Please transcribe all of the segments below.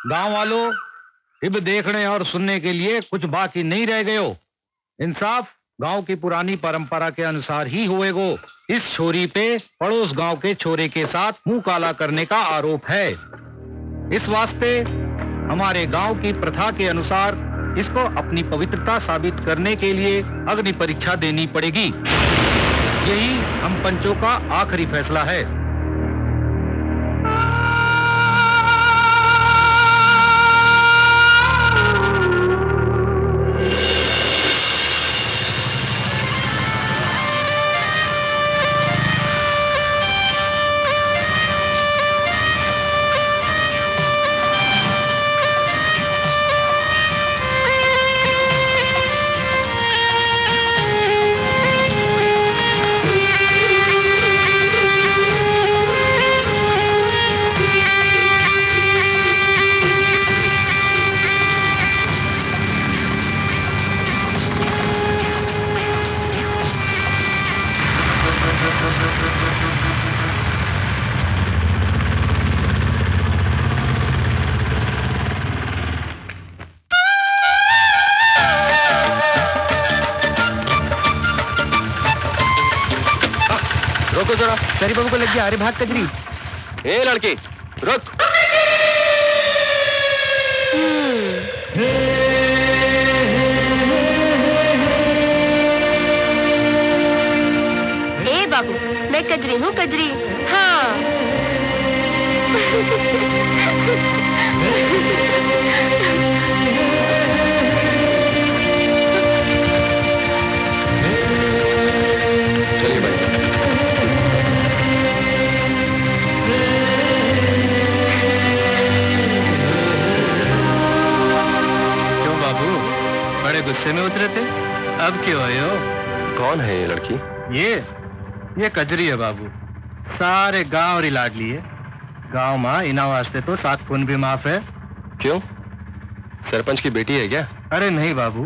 गांव वालों, अब देखने और सुनने के लिए कुछ बाकी नहीं रह गयो। इंसाफ गांव की पुरानी परंपरा के अनुसार ही होएगो। इस छोरी पे पड़ोस गांव के छोरे के साथ मुंह काला करने का आरोप है। इस वास्ते हमारे गांव की प्रथा के अनुसार इसको अपनी पवित्रता साबित करने के लिए अग्नि परीक्षा देनी पड़ेगी। यही हम पंचों का आखिरी फैसला है। रोको जरा, सरी बाबू को लग गया। अरे भाग कजरी। ए लड़की रुक। ए बाबू, मैं कजरी हूँ, कजरी। हाँ। चलिए भाई। बड़े गुस्से में उतरे थे, अब क्यों आए हो? कौन है ये लड़की? ये कजरी है बाबू। सारे गांव रिलाड लिए। गांव माँ इना वास्ते तो 7 खून भी माफ है। क्यों, सरपंच की बेटी है क्या? अरे नहीं बाबू,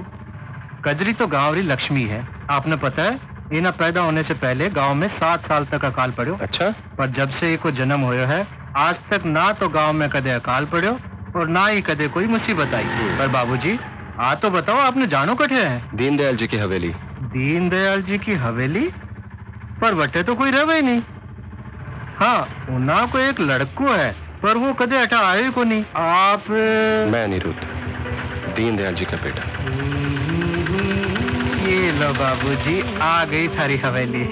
कजरी तो गांव री लक्ष्मी है। आपने पता है, इना पैदा होने से पहले गांव में 7 साल तक अकाल पड़ो। अच्छा। पर जब से इको जन्म होयो है, आज तक ना तो गांव में कदे अकाल पड़ो और ना ही कदे कोई मुसीबत आई। पर बाबूजी, आ तो बताओ, आपने जानो कठे है? दीनदयाल जी की हवेली। दीनदयाल जी की हवेली? पर वटे तो कोई रहे ही नहीं। हाँ, उना को एक लड़को है, पर वो कदे हटा आए को नहीं। आप? मैं अनिरुद्ध, दीनदयाल जी का बेटा। ये लो बाबूजी, आ गई थारी हवेली।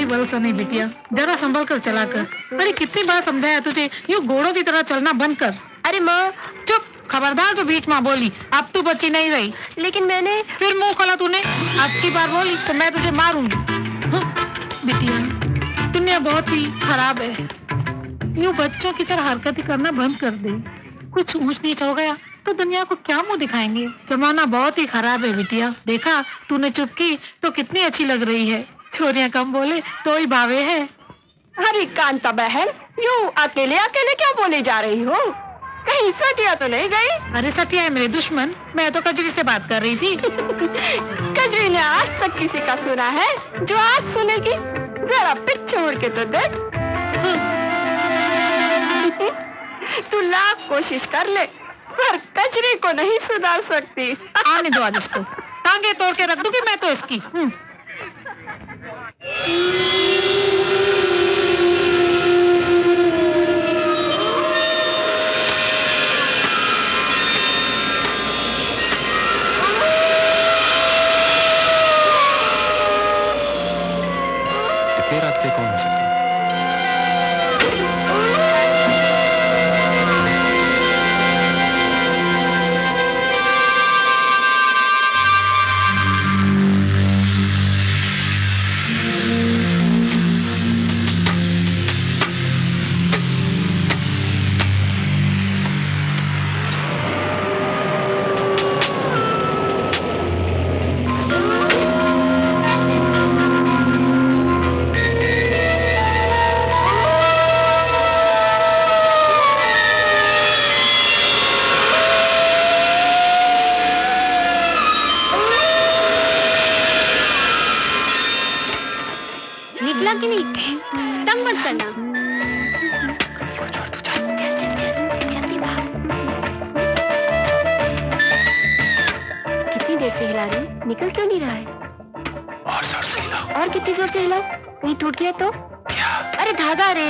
भरोसा नहीं बिटिया, जरा संभल कर चला कर। अरे कितनी बार समझाया तुझे, यूं घोड़ों की तरह चलना बंद कर। अरे माँ, चुप, खबरदार जो बीच में बोली। अब तू बच्ची नहीं रही। लेकिन मैंने। फिर मुंह खोला तूने। अब की बार बोली तो मैं तुझे मारूंगी। बिटिया, दुनिया बहुत ही खराब है। यूं बच्चों की तरह हरकत करना बंद कर दे। कुछ ऊंच नीच हो गया तो दुनिया को क्या मुंह दिखाएंगे। जमाना बहुत ही खराब है बिटिया। देखा, तूने चुप की तो कितनी अच्छी लग रही है। छोरियां कम बोले तो ही भावे है। अरे कांता बहन, यूं अकेले अकेले क्यों बोले जा रही हो? कहीं सटिया तो नहीं गई? अरे सटिया है मेरे दुश्मन, मैं तो कजरी से बात कर रही थी। कजरी ने आज तक किसी का सुना है? जो आज सुनेगी, जरा पीछे मुड़ के तो देख। तू लाख कोशिश कर ले, पर कजरी को नहीं सुधार सकती। आने दो आज इसको, टांगे तोड़ के रख दूंगी मैं तो इसकी। इतनी रात पे कौन हो सकता है? करना। कितनी देर से हिला रही, निकल क्यों नहीं रहा है? और जोर से हिलाओ। और कितनी जोर से हिलाओ, कहीं टूट गया तो? क्या? अरे धागा रे।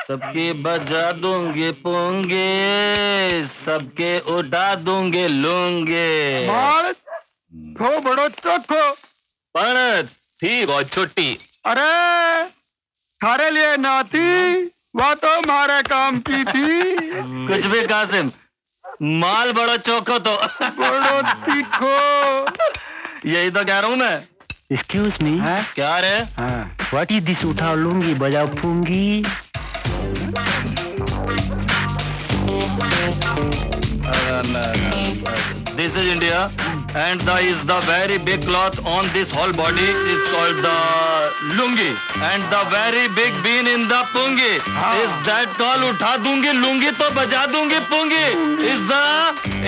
सबके बजा दूंगे पोंगे, सबके उड़ा दूंगे लूंगे। थो बड़ो चोखो पण थी बहुत छोटी। अरे थारे लिए नाती, वो तो हमारे काम की थी। कुछ भी कासिम, माल बड़ा चौको तो बड़ो तीखो। यही तो कह रहा हूँ मैं। Excuse me. क्या रे? What is this? उठा लूंगी बजा फूंगी। This is India, and the very big cloth on this whole body is called the lungi, and the very big bean in the pungi is that called उठा दूंगी लुंगी तो बजा दूंगी pungi is the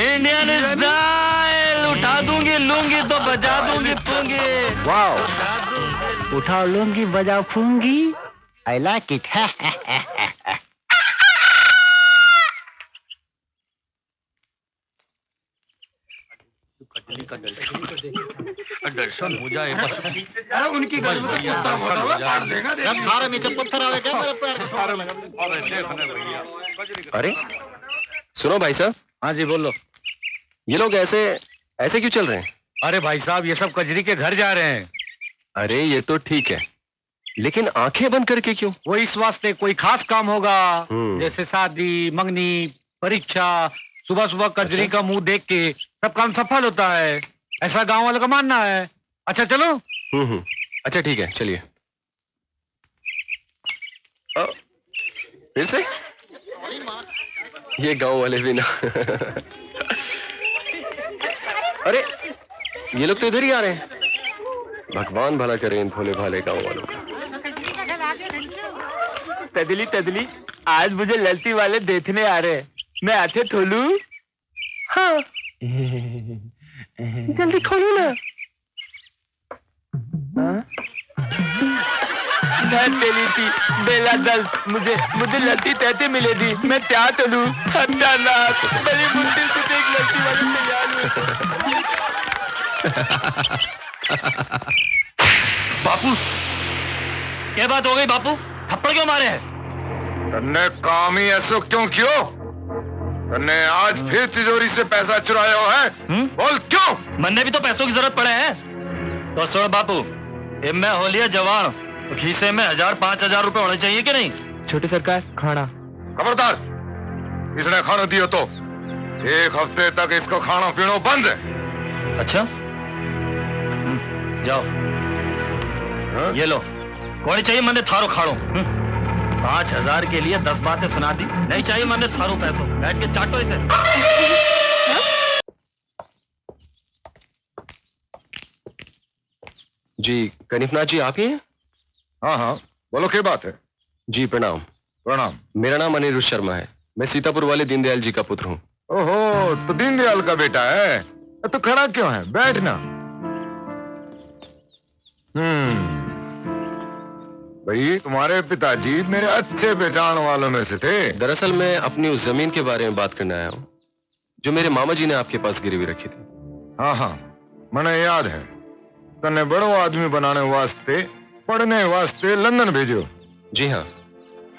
Indian style। उठा दूंगी लुंगी तो बजा दूंगी pungi। वाओ, उठा लूंगी बजा फूंगी। I like it। दर्शन हो जाए बस। उनकी अरे सुनो भाई साहब। हाँ जी बोलो। ये लोग ऐसे ऐसे क्यों चल रहे हैं? अरे भाई साहब, ये सब कजरी के घर जा रहे हैं। अरे ये तो ठीक है, लेकिन आंखें बंद करके क्यों? वो इस वास्ते कोई खास काम होगा, हम्म। जैसे शादी, मंगनी, परीक्षा। सुबह सुबह कजरी का मुंह देख के सब काम सफल होता है, ऐसा गांव वालों का मानना है। अच्छा चलो। अच्छा ठीक है, चलिए। फिर से ये गांव वाले भी ना। अरे ये लोग तो इधर ही आ रहे हैं। भगवान भला करे इन भोले भाले गांव वालों का। तदली तदली, आज मुझे ललती वाले देखने आ रहे हैं। मैं आते खोलू? हाँ। जल्दी खोलो ना। तेली थी बेला दल, मुझे लड़ती तैते मिले थी। मैं क्या चलूं? बड़ी मुश्किल से एक लड़की वाली तैयार हुई। बापू, क्या बात हो गई बापू? थप्पड़ क्यों मारे हैं? तन्ने काम ही ऐसा क्यों कियो? तन्ने आज फिर तिजोरी से पैसा चुराया हो है? बोल क्यों? मन्ने भी तो पैसों की जरूरत पड़े हैं। तो सुनो बापू, मैं हो लिया जवान, तो खीसे में 1000-5000 रुपए होने चाहिए कि नहीं? छोटे सरकार, खाना। खबरदार, इसने खाना दियो तो 1 हफ्ते तक इसको खाना पीना बंद है। अच्छा जाओ। हाँ? ये लो, कौन चाहिए मैंने थारो खाड़ो। 5000 के लिए 10 बातें सुना दी। नहीं चाहिए मैंने थारो पैसों, बैठ के चाटो इसे। जी कनिफनाथ जी, आप ही हैं? हाँ हाँ, बोलो क्या बात है? जी प्रणाम। प्रणाम। मेरा नाम अनिरुद्ध शर्मा है। मैं सीतापुर वाले दीनदयाल जी का पुत्र हूँ। ओहो, तो दीनदयाल का बेटा है। तो खड़ा क्यों है? बैठना। भाई, तुम्हारे पिताजी मेरे अच्छे पहचान वालों में से थे। दरअसल मैं अपनी उस जमीन के बारे में बात करने आया हूँ जो मेरे मामा जी ने आपके पास गिरवी रखी थी। हाँ हाँ, मैंने याद है। तन्ने बड़ो आदमी बनाने वास्ते, पढ़ने वास्ते लंदन भेजो। जी हाँ,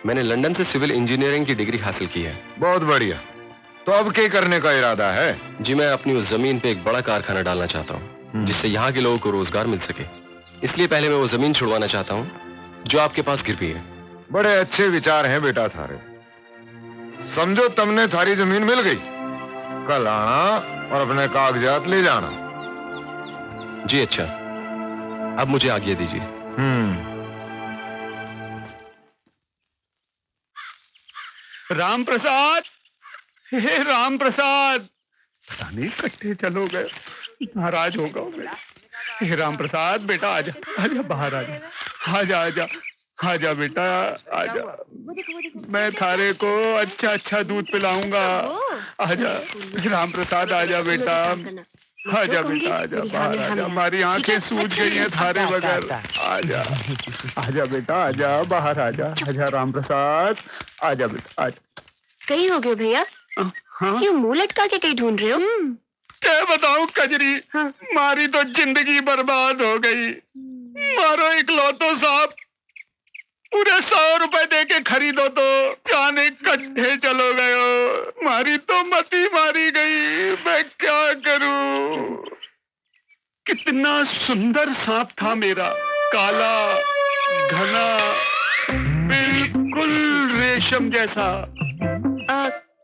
मैंने लंदन से सिविल इंजीनियरिंग की डिग्री हासिल की है। बहुत बढ़िया। तो अब क्या करने का इरादा है? जी मैं अपनी उस जमीन पे एक बड़ा कारखाना डालना चाहता हूँ जिससे यहाँ के लोगों को रोजगार मिल सके। इसलिए पहले मैं वो जमीन छुड़वाना चाहता हूँ जो आपके पास गिरवी है। बड़े अच्छे विचार हैं बेटा थारे। समझो तुमने थारी जमीन मिल गई, कल आना और अपने कागजात ले जाना। जी अच्छा, अब मुझे आज्ञा दीजिए। राम प्रसाद, हे राम प्रसाद। पता नहीं कट्टे चलो गए, नाराज होगा मैं। हे राम प्रसाद बेटा, आजा आजा, बाहर आजा, आजा आजा आजा बेटा, आजा। मैं थारे को अच्छा अच्छा दूध पिलाऊंगा। आजा राम प्रसाद, आजा बेटा, आजा बेटा, आजा बाहर आजा। हमारी आंखें सूज गई हैं थारे बगैर। आजा आजा बेटा, आजा बाहर आजा, आजा राम प्रसाद, आजा बेटा, आजा। कहीं हो गए भैया? हाँ? क्यों मुंह लटका के कहीं ढूंढ रहे हो? क्या बताऊं कजरी, हाँ। मारी तो जिंदगी बर्बाद हो गई। मारो इकलौतो साहब, पूरे 100 रुपए दे के खरीदो तो जाने कट्ठे चलो गए हो। मारी तो मती मारी गई, मैं क्या करूं? कितना सुंदर सांप था मेरा, काला, घना, रेशम जैसा।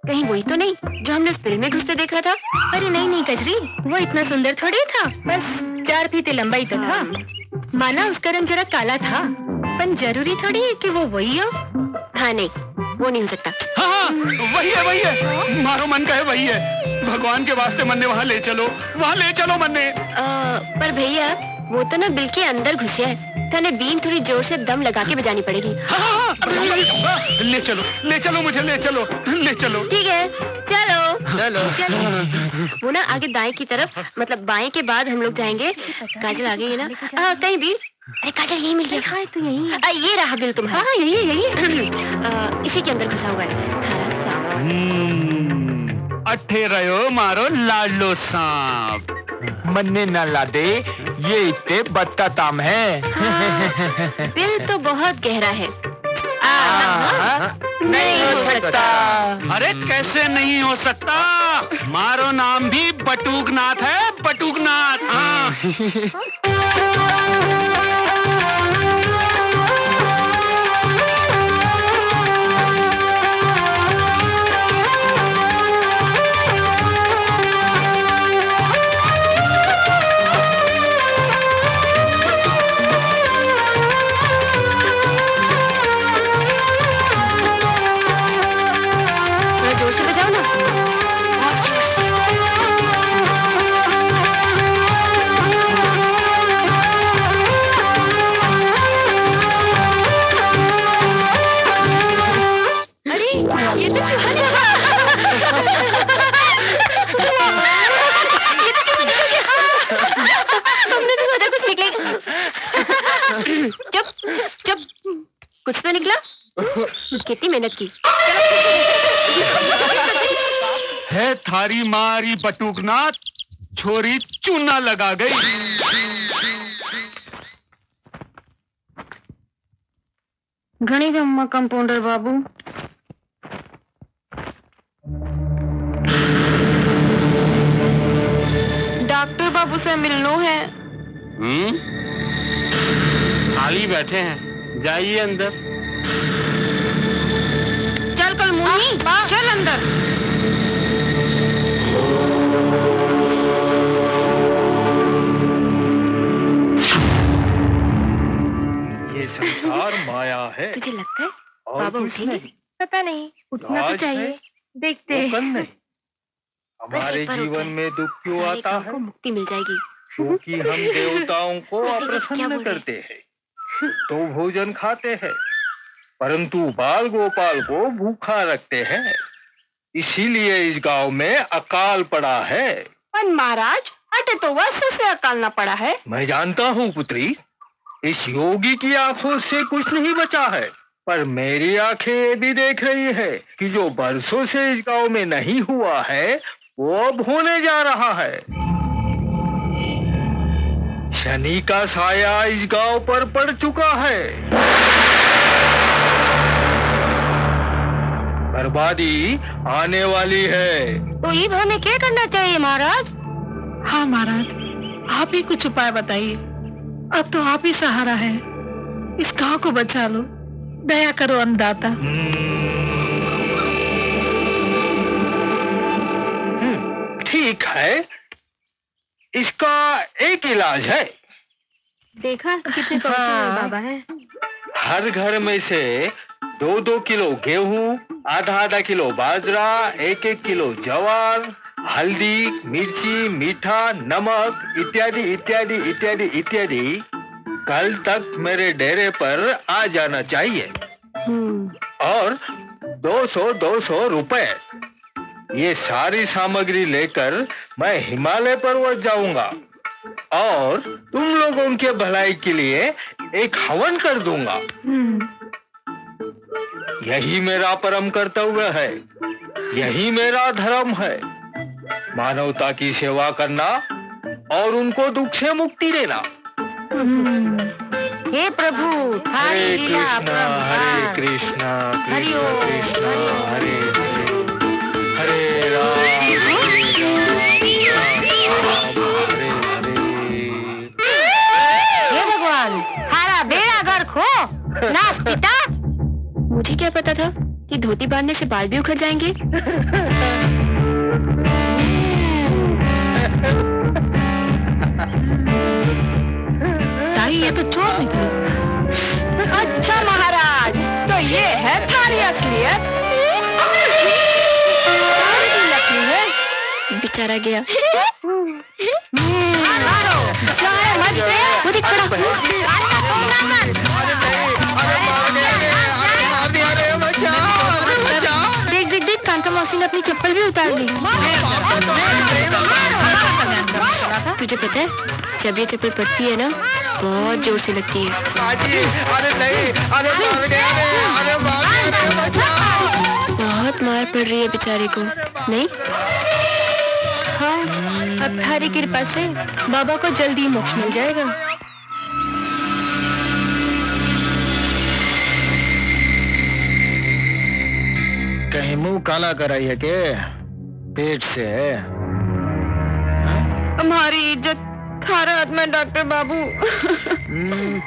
कहीं वही तो नहीं जो हमने उस फिल्म में घुसते देखा था? अरे नहीं नहीं कजरी, वो इतना सुंदर थोड़ी था, बस 4 फीट लंबा ही तो था। माना उसका रंग जरा काला था, पर जरूरी थोड़ी है कि वो वही हो। हाँ नहीं, वो नहीं हो सकता। हाँ वही है, मारो मन का है वही है। भगवान के वास्ते मन्ने वहाँ ले चलो, वहाँ ले चलो मन्ने। पर भैया वो तो ना बिल के अंदर घुसे है, तने बीन थोड़ी जोर से दम लगा के बजानी पड़ेगी। हाँ, ले चलो मुझे, ले चलो। ठीक है, चलो। वो ना आगे दाएं की तरफ, मतलब बाएं के बाद हम लोग जाएंगे। काजल आ गई है ना? कहीं बीन? अरे काजल यही मिल गया। हाँ, तो यही। ये रहा बिल तुम्हारा। हाँ यही। इसी के अंदर घुसा हुआ है। अट्ठे रहो मारो लाडलो सांप। मन्ने न ला दे, ये इतने बत्ता है। बिल तो बहुत गहरा है। नहीं हो सकता। अरे कैसे नहीं हो सकता? मारो नाम भी बटुकनाथ है, बटुकनाथ। कुछ तो निकला। कितनी मेहनत की है थारी मारी बटुकनाथ, छोरी चूना लगा गई। घणी गम्मा कंपाउंडर बाबू। डॉक्टर बाबू से मिलनो है। खाली बैठे हैं, जाइए अंदर। चल कल मुन्नी, चल अंदर। ये संसार माया है। तुझे लगता है और बाबा कुछ उठेंगे? नहीं। पता नहीं, उठना तो चाहिए। देखते हैं। नहीं, हमारे जीवन में दुख क्यों आता है? मुक्ति मिल जाएगी क्योंकि हम देवताओं को अप्रसन्न करते हैं, तो भोजन खाते हैं, परंतु बाल गोपाल को भूखा रखते हैं। इसीलिए इस गांव में अकाल पड़ा है। पर महाराज, अटे तो वर्षों से अकाल न पड़ा है। मैं जानता हूँ पुत्री, इस योगी की आंखों से कुछ नहीं बचा है, पर मेरी आंखें ये भी देख रही है कि जो बरसों से इस गांव में नहीं हुआ है वो अब होने जा रहा है। शनि का साया इस गांव पर पड़ चुका है। बर्बादी आने वाली है। तो ये हमें क्या करना चाहिए महाराज? हाँ महाराज, आप ही कुछ उपाय बताइए। अब तो आप ही सहारा है, इस गांव को बचा लो, दया करो अन्नदाता। ठीक है, इसका एक इलाज है। देखा कितने बाबा है। हर घर में से 2-2 किलो गेहूं, आधा किलो बाजरा, 1-1 किलो ज्वार, हल्दी, मिर्ची, मीठा, नमक इत्यादि इत्यादि इत्यादि इत्यादि कल तक मेरे डेरे पर आ जाना चाहिए। और 200 रुपए, ये सारी सामग्री लेकर मैं हिमालय पर्वत जाऊंगा और तुम लोगों के भलाई के लिए एक हवन कर दूंगा। यही मेरा परम कर्तव्य है, यही मेरा धर्म है। मानवता की सेवा करना और उनको दुख से मुक्ति देना। हे प्रभु, हरे कृष्णा हरे कृष्णा कृष्ण कृष्ण हरे हरे, हरे राम हरे हरे। हे भगवान, हारा बेड़ा घर खो नास्तिता। मुझे मुझे क्या पता था कि धोती बांधने से बाल भी उखड़ जाएंगे। ताई ये तो चोर निकले। अच्छा महाराज, तो ये है तुम्हारी असलियत। बेचारा गया। वो देख खड़ा। देख देख देख, कांता मौसी ने अपनी चप्पल भी उतार ली। तुझे पता है, जब ये चप्पल पड़ती है ना, बहुत जोर से लगती है। बहुत मार पड़ रही है बेचारे को, नहीं? हाँ, अब थारी कृपा से बाबा को जल्दी मोक्ष मिल जाएगा। कहीं मुंह काला कराई है के पेट से है? हमारी इज्जत थारा हाथ में डॉक्टर बाबू।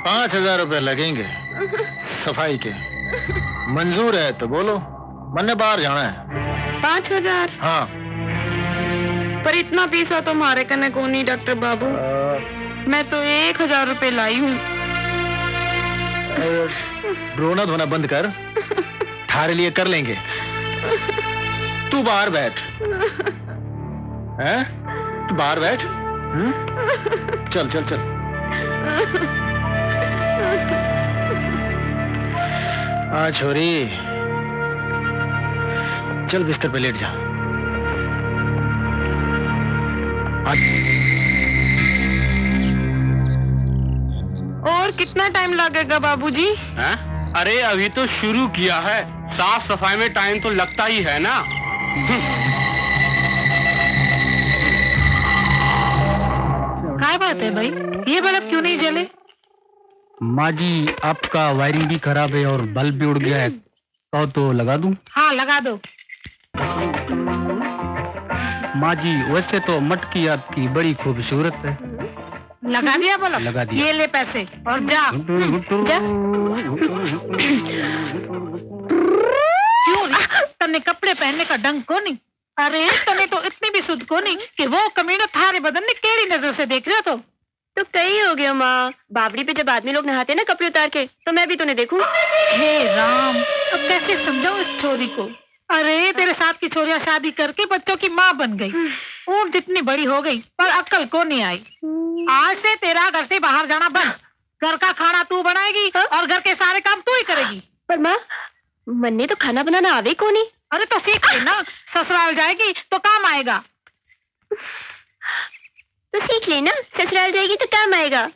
5,000 रुपए लगेंगे सफाई के। मंजूर है तो बोलो, मैंने बाहर जाना है। 5,000? हाँ। पर इतना पैसा तो हमारे कने को नहीं डॉक्टर बाबू। मैं तो 1,000 रुपए लाई हूँ। रोना धोना बंद कर, थारे लिए कर लेंगे। तू बाहर बैठ। हैं? तू बाहर बैठ। चल चल चल। हाँ छोरी, चल बिस्तर पे लेट जा। और कितना टाइम लगेगा बाबूजी? अरे अभी तो शुरू किया है, साफ सफाई में टाइम तो लगता ही है ना। क्या बात है भाई, ये बल्ब क्यों नहीं जले? माँ जी, आपका वायरिंग भी खराब है और बल्ब भी उड़ गया है, तो लगा दूं? हाँ लगा दो। माँ जी, वैसे तो मटकी आपकी बड़ी खूबसूरत है। लगा दिया बल्ब? लगा दिया। ये ले पैसे और जा। जा। क्यों तने कपड़े पहनने का ढंग को नहीं? अरे तने तो इतनी भी सुध को नहीं कि वो कमीना थारे बदन ने केड़ी नजर से देख रहे हो। तो कई हो गया माँ, बावड़ी पे जब आदमी लोग नहाते हैं ना कपड़े उतार के, तो मैं भी तो नहीं देखूं। हे राम, अब कैसे समझाऊं इस छोरी को? अरे तेरे साथ की छोरियां शादी करके बच्चों की माँ बन गई, ऊँट जितनी बड़ी हो गई पर अक्ल को नहीं आई। आज से तेरा घर से बाहर जाना बंद। घर का खाना तू बनाएगी और घर के सारे काम तू ही करेगी। पर माँ, मन्ने तो खाना बनाना आवे को नहीं। अरे तो सीख लेना, ससुराल जाएगी तो काम आएगा। तो सीख लेना, ससुराल जाएगी तो काम आएगा।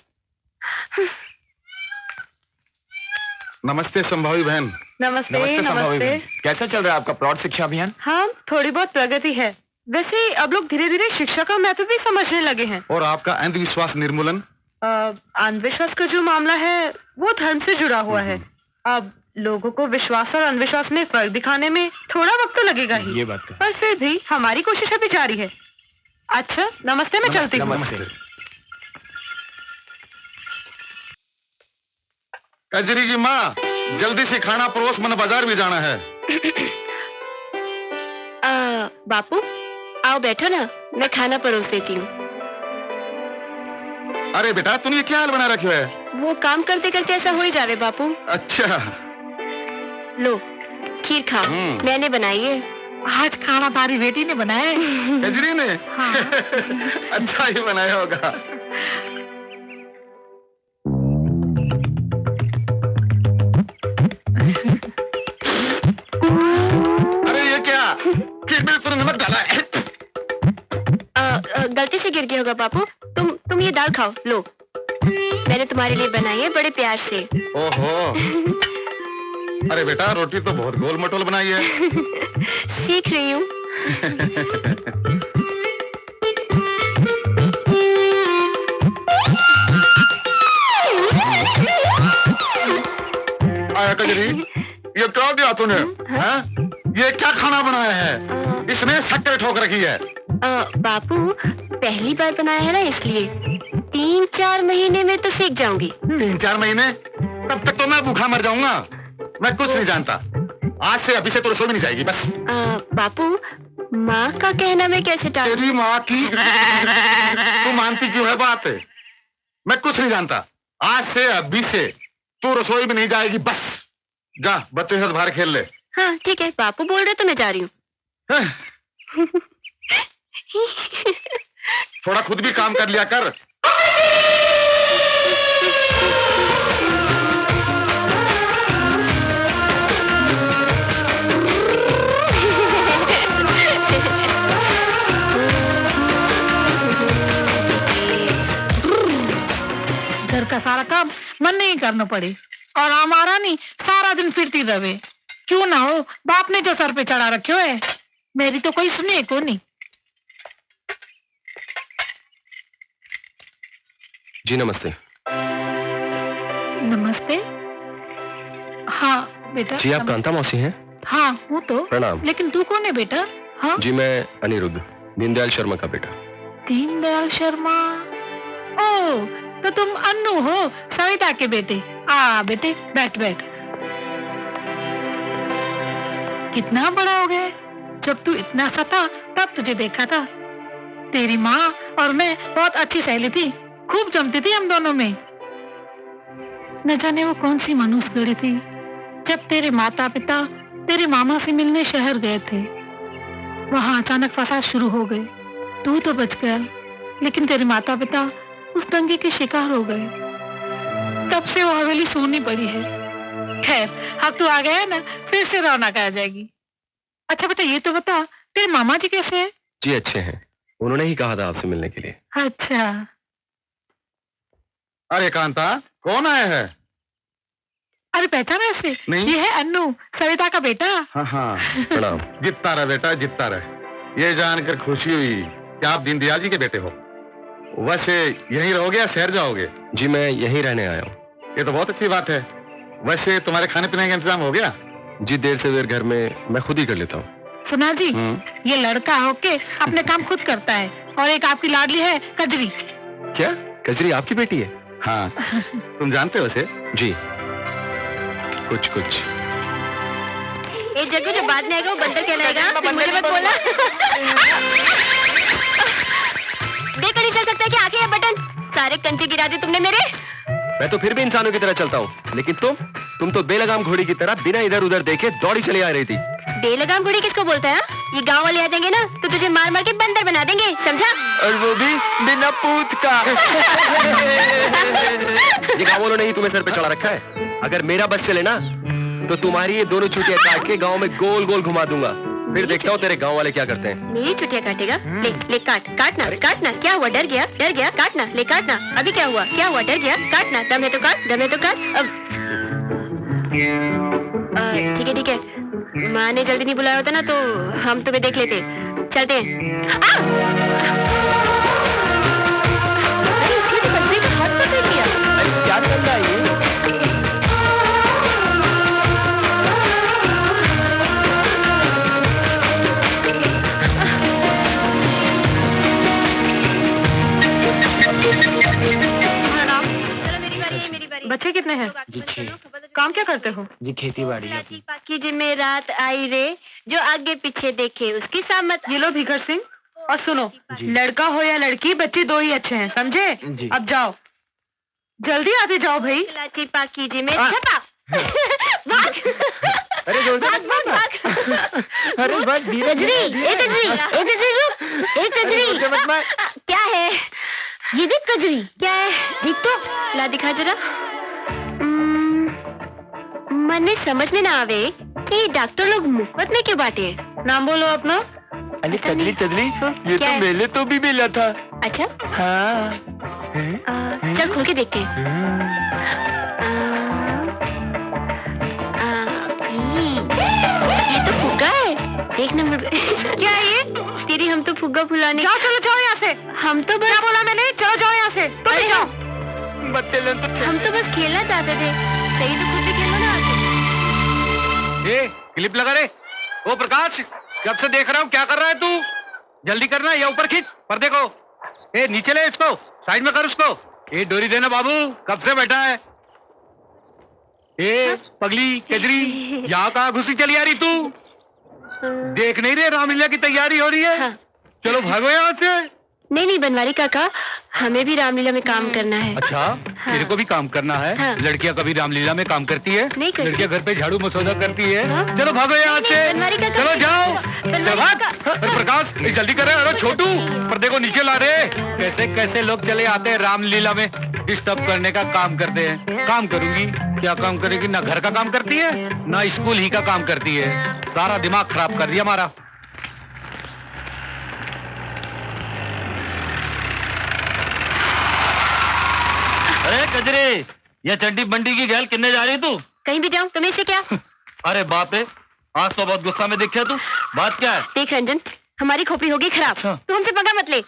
नमस्ते संभावी बहन। नमस्ते नमस्ते। कैसा चल रहा है आपका प्लॉट शिक्षा अभियान? हाँ, थोड़ी बहुत प्रगति है। वैसे अब लोग धीरे धीरे शिक्षा का महत्व भी समझने लगे हैं। और आपका अंधविश्वास निर्मूलन? अंधविश्वास का जो मामला है वो धर्म से जुड़ा हुआ है। अब लोगों को विश्वास और अंधविश्वास में फर्क दिखाने में थोड़ा वक्त तो लगेगा ही। ये बात है। पर फिर भी हमारी कोशिश अभी जारी है। अच्छा नमस्ते, मैं चलती हूँ। कजरी की माँ, जल्दी से खाना परोस, मन बाजार भी जाना है। बापू आओ बैठो ना, मैं खाना परोस देती हूँ। अरे बेटा, तूने ये क्या हाल बना रखे है? वो काम करते करते ऐसा हो ही जावे बापू। अच्छा, लो खीर खाओ, मैंने बनाई है। आज खाना तारी बेटी ने बनाया है। कजरी ने? हाँ। अच्छा ही बनाया होगा। अरे ये क्या, खीर में तूने नमक डाला है? गलती से गिर गया होगा बापू। तुम ये दाल खाओ, लो मैंने तुम्हारे लिए बनाई है बड़े प्यार से। ओहो, अरे बेटा, रोटी तो बहुत गोल मटोल बनाई है। सीख रही हूँ। आया कजरी, ये क्या दिया तूने? हाँ? ये क्या खाना बनाया है? इसने शक्कर ठोक रखी है। बापू पहली बार बनाया है ना, इसलिए 3-4 महीने में तो सीख जाऊंगी। 3-4 महीने? तब तक तो मैं भूखा मर जाऊंगा। मैं कुछ नहीं जानता। आज से अभी से तो रसोई में नहीं जाएगी बस। बापू, माँ का कहना मैं कैसे टालूं? तेरी माँ की तू मानती क्यों है बात? मैं कुछ नहीं जानता। आज से अभी से तू रसोई में नहीं जाएगी बस। जा बच्चे के साथ बाहर खेल ले। हाँ ठीक है, बापू बोल रहे तो मैं जा रही हूँ। थोड़ा खुद भी काम कर लिया कर। घर का सारा काम मन नहीं करना पड़े और हमारा नहीं सारा दिन फिरती रहे। क्यों ना हो, बाप ने जो सर पे चढ़ा रखे है, मेरी तो कोई सुने को नहीं। जी नमस्ते। नमस्ते। हाँ बेटा। जी आप कांता मौसी हैं? हाँ हूँ तो। प्रणाम। लेकिन तू कौन है बेटा? हाँ जी मैं अनिरुद्ध, दीनदयाल शर्मा का बेटा। दीनदयाल शर्मा? ओ तो तुम अन्नू हो, सविता के बेटे। आ बेटे बैठ बैठ। कितना बड़ा हो गया। जब तू इतना सा था तब तुझे देखा था। तेरी माँ और मैं बहुत अच्छी सहेली थी, खूब जमती थी हम दोनों में। न जाने वो कौन सी मानुस गढ़ी थी जब तेरे माता पिता तेरे मामा से मिलने शहर गए थे। वहां अचानक फसाद शुरू हो गए। तू तो बच गया, लेकिन तेरे माता पिता उस दंगे के शिकार हो गए। तब से वो हवेली सोनी पड़ी है। खैर अब तू आ गया है ना, फिर से रौनक आ जाएगी। अच्छा बेटा ये तो बता, तेरे मामा जी कैसे हैं? जी अच्छे हैं, उन्होंने ही कहा था आपसे मिलने के लिए। अच्छा। अरे कांता, कौन आया है? अरे पहचाना ऐसे? नहीं। ये है अन्नू, सविता का बेटा। हाँ हाँ। प्रणाम। जितना रहे बेटा, जितना रहे। ये जानकर खुशी हुई कि आप दीनदयाल जी के बेटे हो। वैसे यहीं रहोगे या शहर जाओगे? जी मैं यहीं रहने आया हूँ। ये तो बहुत अच्छी बात है। वैसे तुम्हारे खाने पीने का इंतजाम हो गया? जी देर से देर घर में मैं खुद ही कर लेता हूँ। सुना जी, ये लड़का होके अपने काम खुद करता है। और एक आपकी लाडली है कजरी। क्या कजरी आपकी बेटी है? हाँ। तुम जानते हो उसे? जी कुछ कुछ। ए जग्गू, जो बाद में आएगा वो बंदर कहलाएगा। तुम मुझे मत बोला। देखकर नहीं चल सकता कि आगे ये बटन सारे कंचे गिरा दिए तुमने मेरे। मैं तो फिर भी इंसानों की तरह चलता हूँ, लेकिन तुम तो बेलगाम घोड़ी की तरह बिना इधर उधर देखे दौड़ी चली आ रही थी। बेलगाम घोड़ी किसको बोलता है? ये गांव वाले आ जाएंगे ना तो तुझे मार मार के बंदर बना देंगे, समझा? और वो भी बिना पूत का। ये गाँव वालों ने ही तुम्हें सर पे चढ़ा रखा है। अगर मेरा बस चले ना तो तुम्हारी ये दोनों चुटियां काट के गांव में गोल गोल घुमा दूंगा। फिर देखता हूँ तेरे गांव वाले क्या करते हैं। मेरी चुटिया काटेगा? ले ले काट, काटना काटना। क्या हुआ, डर गया? डर गया? काटना, ले काटना। अभी क्या हुआ? क्या हुआ? डर गया? काटना। दम है तो काट, दम है तो काट। अब ठीक है ठीक है। माँ ने जल्दी नहीं बुलाया होता ना तो हम तुम्हें देख लेते। चलते हैं। हाथ पकड़ लिया। क्या कर रहा है ये? बच्चे कितने हैं? जी 6। काम क्या करते हो? जी खेती बाड़ी है। की जिम्मेरात आई रे, जो आगे पीछे देखे उसकी सामत। ये लो भीखर सिंह, और सुनो, लड़का हो या लड़की, बच्चे दो ही अच्छे हैं, समझे? जी। अब जाओ, जल्दी आते जाओ भाई। लाची पाकी जी में छपा। भाग। अरे जोर से भाग भाग भाग। अरे बस धीरे कजरी, एक कजरी, एक कजरी रुक, एक कजरी। क्या है ये? देख कजरी, क्या है देख तो, ला दिखा जरा। मन में समझ में ना आवे कि डॉक्टर लोग मुफ्त में क्यों बांटे हैं। नाम बोलो अपना। अरे कजली कजली, ये क्या तो है? मेले तो भी मिला था। अच्छा हाँ। चल खोल के देखते हैं। ये तो फुग्गा है, देख नंबर। क्या है ये? तेरी हम तो फुग्गा फुलाने। जाओ, चलो जाओ यहाँ से। हम तो बस, क्या बोला मैंने? चलो जाओ यहाँ से। तुम भी जाओ। हम तो बस खेलना चाहते थे। सही तो खुद भी खेलो ना आके। ये क्लिप लगा रे। ओ प्रकाश, कब से देख रहा हूँ, क्या कर रहा है तू? जल्दी करना, या ऊपर खींच पर्दे को। ए नीचे ले इसको, साइड में कर उसको। ये डोरी देना बाबू, कब से बैठा है। ए पगली कजरी, यहाँ कहाँ घुसी चली आ रही तू? देख नहीं रहे रामलीला की तैयारी हो रही है? हाँ। चलो भागो यहाँ से। नहीं नहीं बनवारी काका, हमें भी रामलीला में काम करना है। अच्छा, तेरे को भी काम करना है? हाँ। लड़कियाँ कभी रामलीला में काम करती है? नहीं करती। लड़कियाँ घर पे झाड़ू मसौदा करती है। हाँ। चलो भागो यहाँ नहीं, से। बनवारी काका, चलो जाओ। बनवारी चल भाग। काका। अरे प्रकाश जल्दी करे। अरे छोटू पर्दे को नीचे ला रे। कैसे कैसे लोग चले आते हैं रामलीला में, डिस्टर्ब करने का काम करते हैं। काम करूंगी? क्या काम करेगी? ना घर का काम करती है, ना स्कूल ही का काम करती है। सारा दिमाग खराब कर दिया हमारा। अरे कजरी, ये चंडी बंडी की गैल किन्ने जा रही तू? कहीं भी जाऊं तुम्हें से क्या? अरे बाप रे, आज तो बहुत गुस्सा में दिखे तू। बात क्या है? देख रंजन, हमारी खोपड़ी होगी खराब, तू हमसे पंगा मत ले।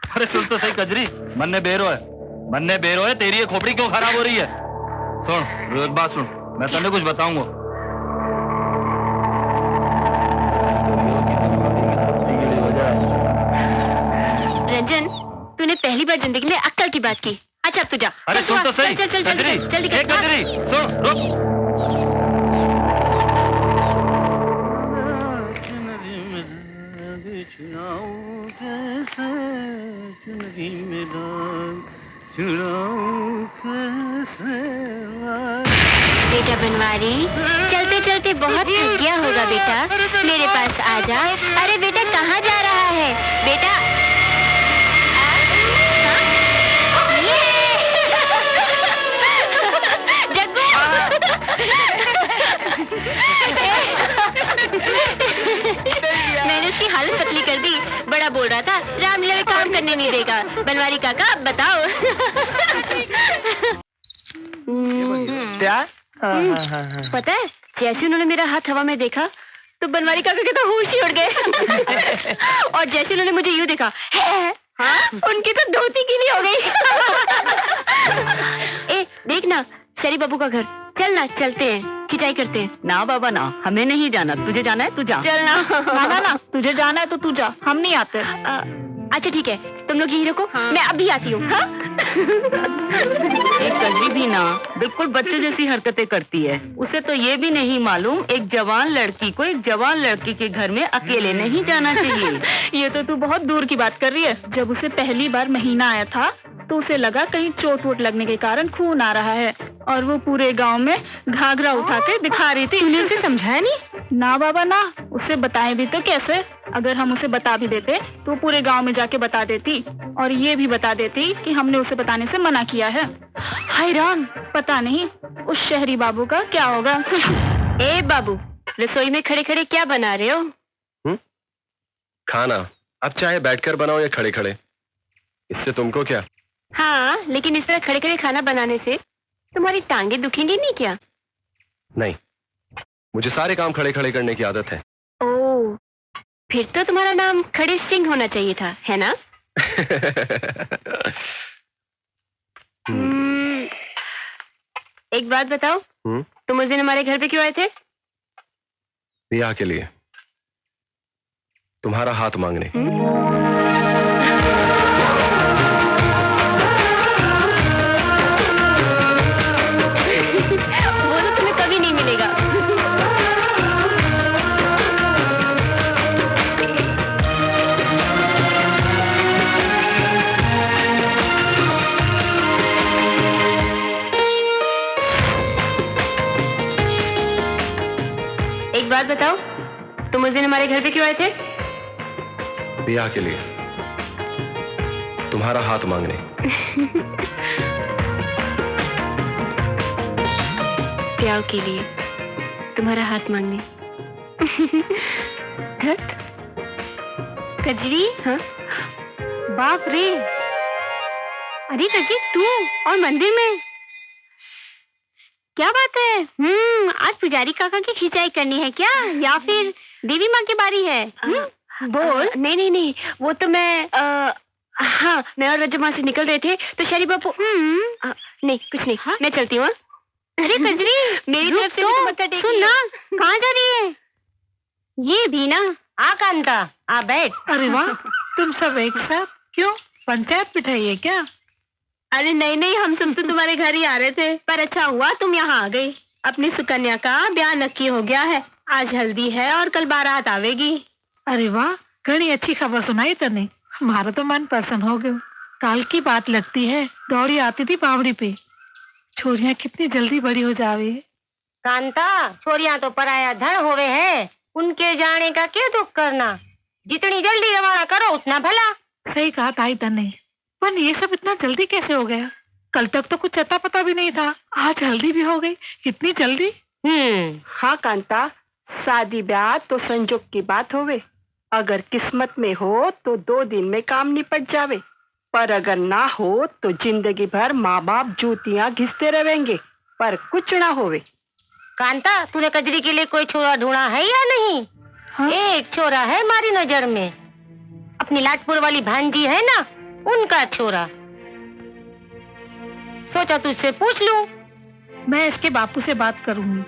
अरे सुन तो सही कजरी, मन्ने बेरो है, तेरी ये खोपड़ी क्यों खराब हो रही है? सुन एक बात सुन, मैं तन्ने कुछ बताऊंगा। रंजन, तूने पहली बार जिंदगी में अक्कल की बात की। अच्छा अब तू जा। अरे चल, सुन तो चल, सही चल, चल, जल्दी कजरी, कर, जल्दी कर, भाग। कजरी सुन रुक। बेटा बनवारी, चलते चलते बहुत थक गया होगा बेटा, मेरे पास आ जा। अरे बेटा कहाँ जा रहा है बेटा? मैंने उसकी हालत पतली कर दी। बड़ा बोल रहा था रामलीला में काम करने नहीं देगा। बनवारी काका अब बताओ। क्या? पता है, जैसे उन्होंने मेरा हाथ हवा में देखा तो बनवारी काका के तो होश ही उड़ गए। और जैसे उन्होंने मुझे यूं देखा, हाँ, उनकी तो धोती गीली हो गई। ए देखना शरी बाबू का घर, चल ना चलते हैं, खिंचाई करते हैं। ना बाबा ना, हमें नहीं जाना। तुझे जाना है तू जा। चल ना। ना ना, तुझे जाना है तो तू जा, हम नहीं आते। अच्छा ठीक है, तुम लोग यहीं रुको, मैं अभी आती हूँ। हाँ? एक कजरी भी ना बिल्कुल बच्चे जैसी हरकतें करती है। उसे तो ये भी नहीं मालूम एक जवान लड़की को एक जवान लड़की के घर में अकेले नहीं जाना चाहिए। ये तो तू बहुत दूर की बात कर रही है। जब उसे पहली बार महीना आया था तो उसे लगा कहीं चोट वोट लगने के कारण खून आ रहा है, और वो पूरे गांव में घाघरा उठा के दिखा रही थी। तूने उसे समझाया नहीं? ना बाबा ना, उसे बताए भी तो कैसे? अगर हम उसे बता भी देते तो पूरे गांव में जाके बता देती, और ये भी बता देती कि हमने उसे बताने से मना किया है। हैरान, पता नहीं उस शहरी बाबू का क्या होगा। ए बाबू, रसोई में खड़े खड़े क्या बना रहे हो? खाना। अब चाहे बैठकर बनाओ या खड़े खड़े, इससे तुमको क्या? हाँ, लेकिन इस तरह खड़े खड़े खाना बनाने से तुम्हारी टांगे दुखेंगी नहीं क्या? नहीं, मुझे सारे काम खड़े खड़े करने की आदत है। ओह, फिर तो तुम्हारा नाम खड़े सिंह होना चाहिए था, है ना? एक बात बताओ, तुम उस दिन हमारे घर पे क्यों आए थे? ब्याह के लिए, तुम्हारा हाथ मांगने। वो तो तुम्हें कभी नहीं मिलेगा। एक बात बताओ, तुम उस दिन हमारे घर पे क्यों आए थे? ब्याह के लिए, तुम्हारा हाथ मांगने। ब्याह के लिए, तुम्हारा हाथ मांगने। धत कजरी। हाँ बाप रे, अरे कजरी तू और मंदिर में, क्या बात है? आज पुजारी काका की खिंचाई करनी है क्या, या फिर देवी माँ की बारी है? बोल। नहीं नहीं, वो तो मैं हाँ, मैं और रजमा से निकल रहे थे तो शरी बापू। नहीं कुछ नहीं, मैं चलती हूँ। अरे कजरी, मेरी तरफ से तो मत्था टेकी। सुन ना, कहाँ जा रही है? ये भी ना, आ कांता, आ बैठ। अरे वाह, तुम सब एक साथ? क्यों, पंचायत बिठाई है क्या? अरे नहीं नहीं, हम सब तो तुम्हारे घर ही आ रहे थे, पर अच्छा हुआ तुम यहाँ आ गई। अपनी सुकन्या का ब्याह नक्की हो गया है। आज हल्दी है और कल बारात आवेगी। अरे वाह, घनी अच्छी खबर सुनाई तने। हमारा तो मन प्रसन्न हो गयो। काल की बात लगती है, दौड़ी आती थी बावड़ी पे। छोरियां कितनी जल्दी बड़ी हो जावे। कांता, छोरियां तो पराया धन होवे है, उनके जाने का क्या दुख करना। जितनी जल्दी रवाना करो उतना भला। सही कहा ताई तने, पर ये सब इतना जल्दी कैसे हो गया? कल तक तो कुछ अता पता भी नहीं था, आज हल्दी भी हो गई, इतनी जल्दी। हाँ कांता, शादी ब्याह तो संजोग की बात होवे। अगर किस्मत में हो तो 2 दिन में काम निपट जावे, पर अगर ना हो तो जिंदगी भर माँ बाप जूतियां घिसते रहेंगे, पर कुछ ना होवे। कांता, तूने कजरी के लिए कोई छोरा ढूंढा है या नहीं? हाँ? एक छोरा है हमारी नजर में, अपनी लाटपुर वाली भांजी है ना, उनका छोरा। सोचा तुझसे पूछ लूं। मैं इसके बापू से बात करूंगी।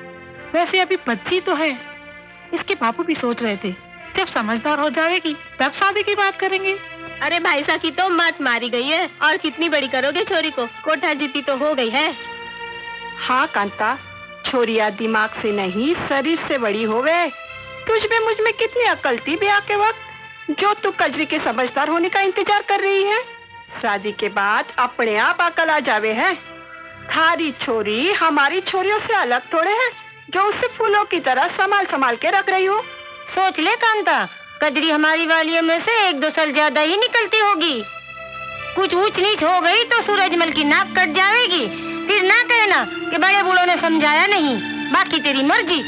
वैसे अभी बच्ची तो है। इसके बापू भी सोच रहे थे जब समझदार हो जाएगी तब शादी की बात करेंगे। अरे भाई साहब की तो मत मारी गई है, और कितनी बड़ी करोगे छोरी को? कोठा जीती तो हो गई है। हाँ कांता, छोरिया दिमाग से नहीं शरीर से बड़ी होवे। तुझ में मुझ में कितनी अकल थी ब्याह के वक्त, जो तू कजरी के समझदार होने का इंतजार कर रही है। शादी के बाद अपने आप अकल आ जावे है। थारी छोरी हमारी छोरियों से अलग थोड़े है, जो उसे फूलों की तरह संभाल संभाल के रख रही हो। सोच ले कांता, कजरी हमारी वालियों में से 1-2 साल ज्यादा ही निकलती होगी। कुछ ऊंच नीच हो गई तो सूरजमल की नाक कट जाएगी। फिर ना कहना कि बड़े बूढ़ों ने समझाया नहीं। बाकी तेरी मर्जी।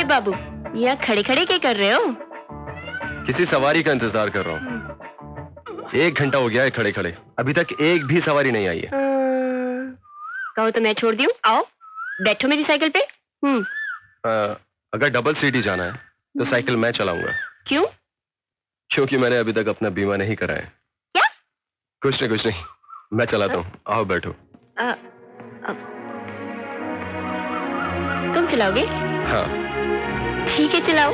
बाबू, यह खड़े खड़े क्या कर रहे हो? किसी सवारी का इंतजार कर रहा हूँ। 1 घंटा हो गया है खड़े खड़े, अभी तक एक भी सवारी नहीं आई है। कहो तो मैं छोड़ दूं? आओ बैठो मेरी साइकिल पे। अगर डबल सीट ही जाना है तो साइकिल मैं चलाऊंगा। क्यों? क्योंकि मैंने अभी तक अपना बीमा नहीं कराया। क्या? कुछ नहीं, मैं चलाता हूँ। आओ बैठो। तुम चलाओगे? हाँ। ठीक है, चलाओ।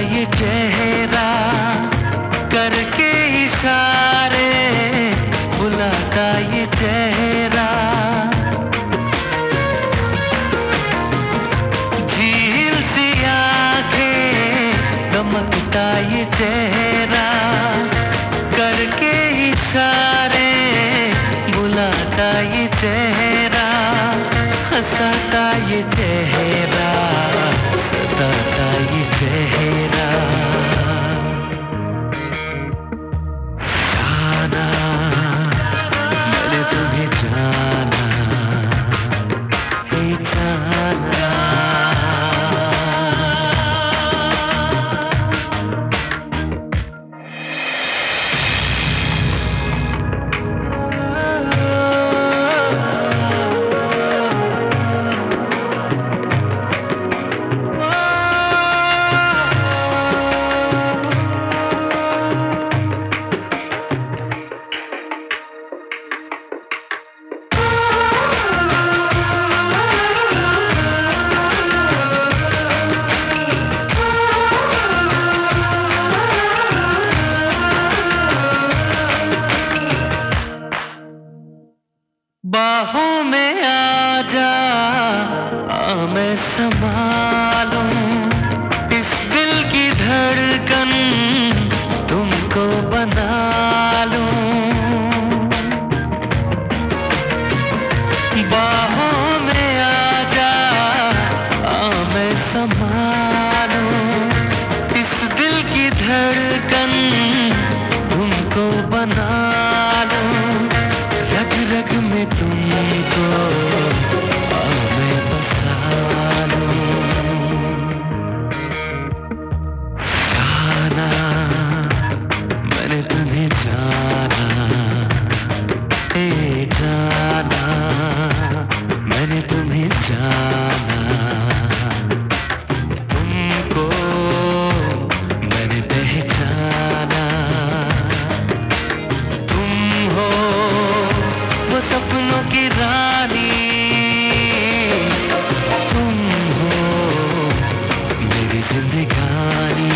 ये चेहरा करके इशारे हंसाता ये चेहरा, सताता ये चेहरा, जाना मैंने तुम्हें जाना, हे जाना। बाहों में आ जा, मैं संभालूं इस दिल की धड़कन, तुमको बना लूं। बाहों में आ जा, मैं संभालूं इस दिल की धड़कन, तुमको बना लूं। रग रग में तुमको मैं बसा लूं। जाना मैंने तुम्हें जाना, हे जाना मैंने तुम्हें जाना। तुमको मैंने पहचाना, तुम हो वो सपनों की रानी, तुम हो मेरी जिंदगानी।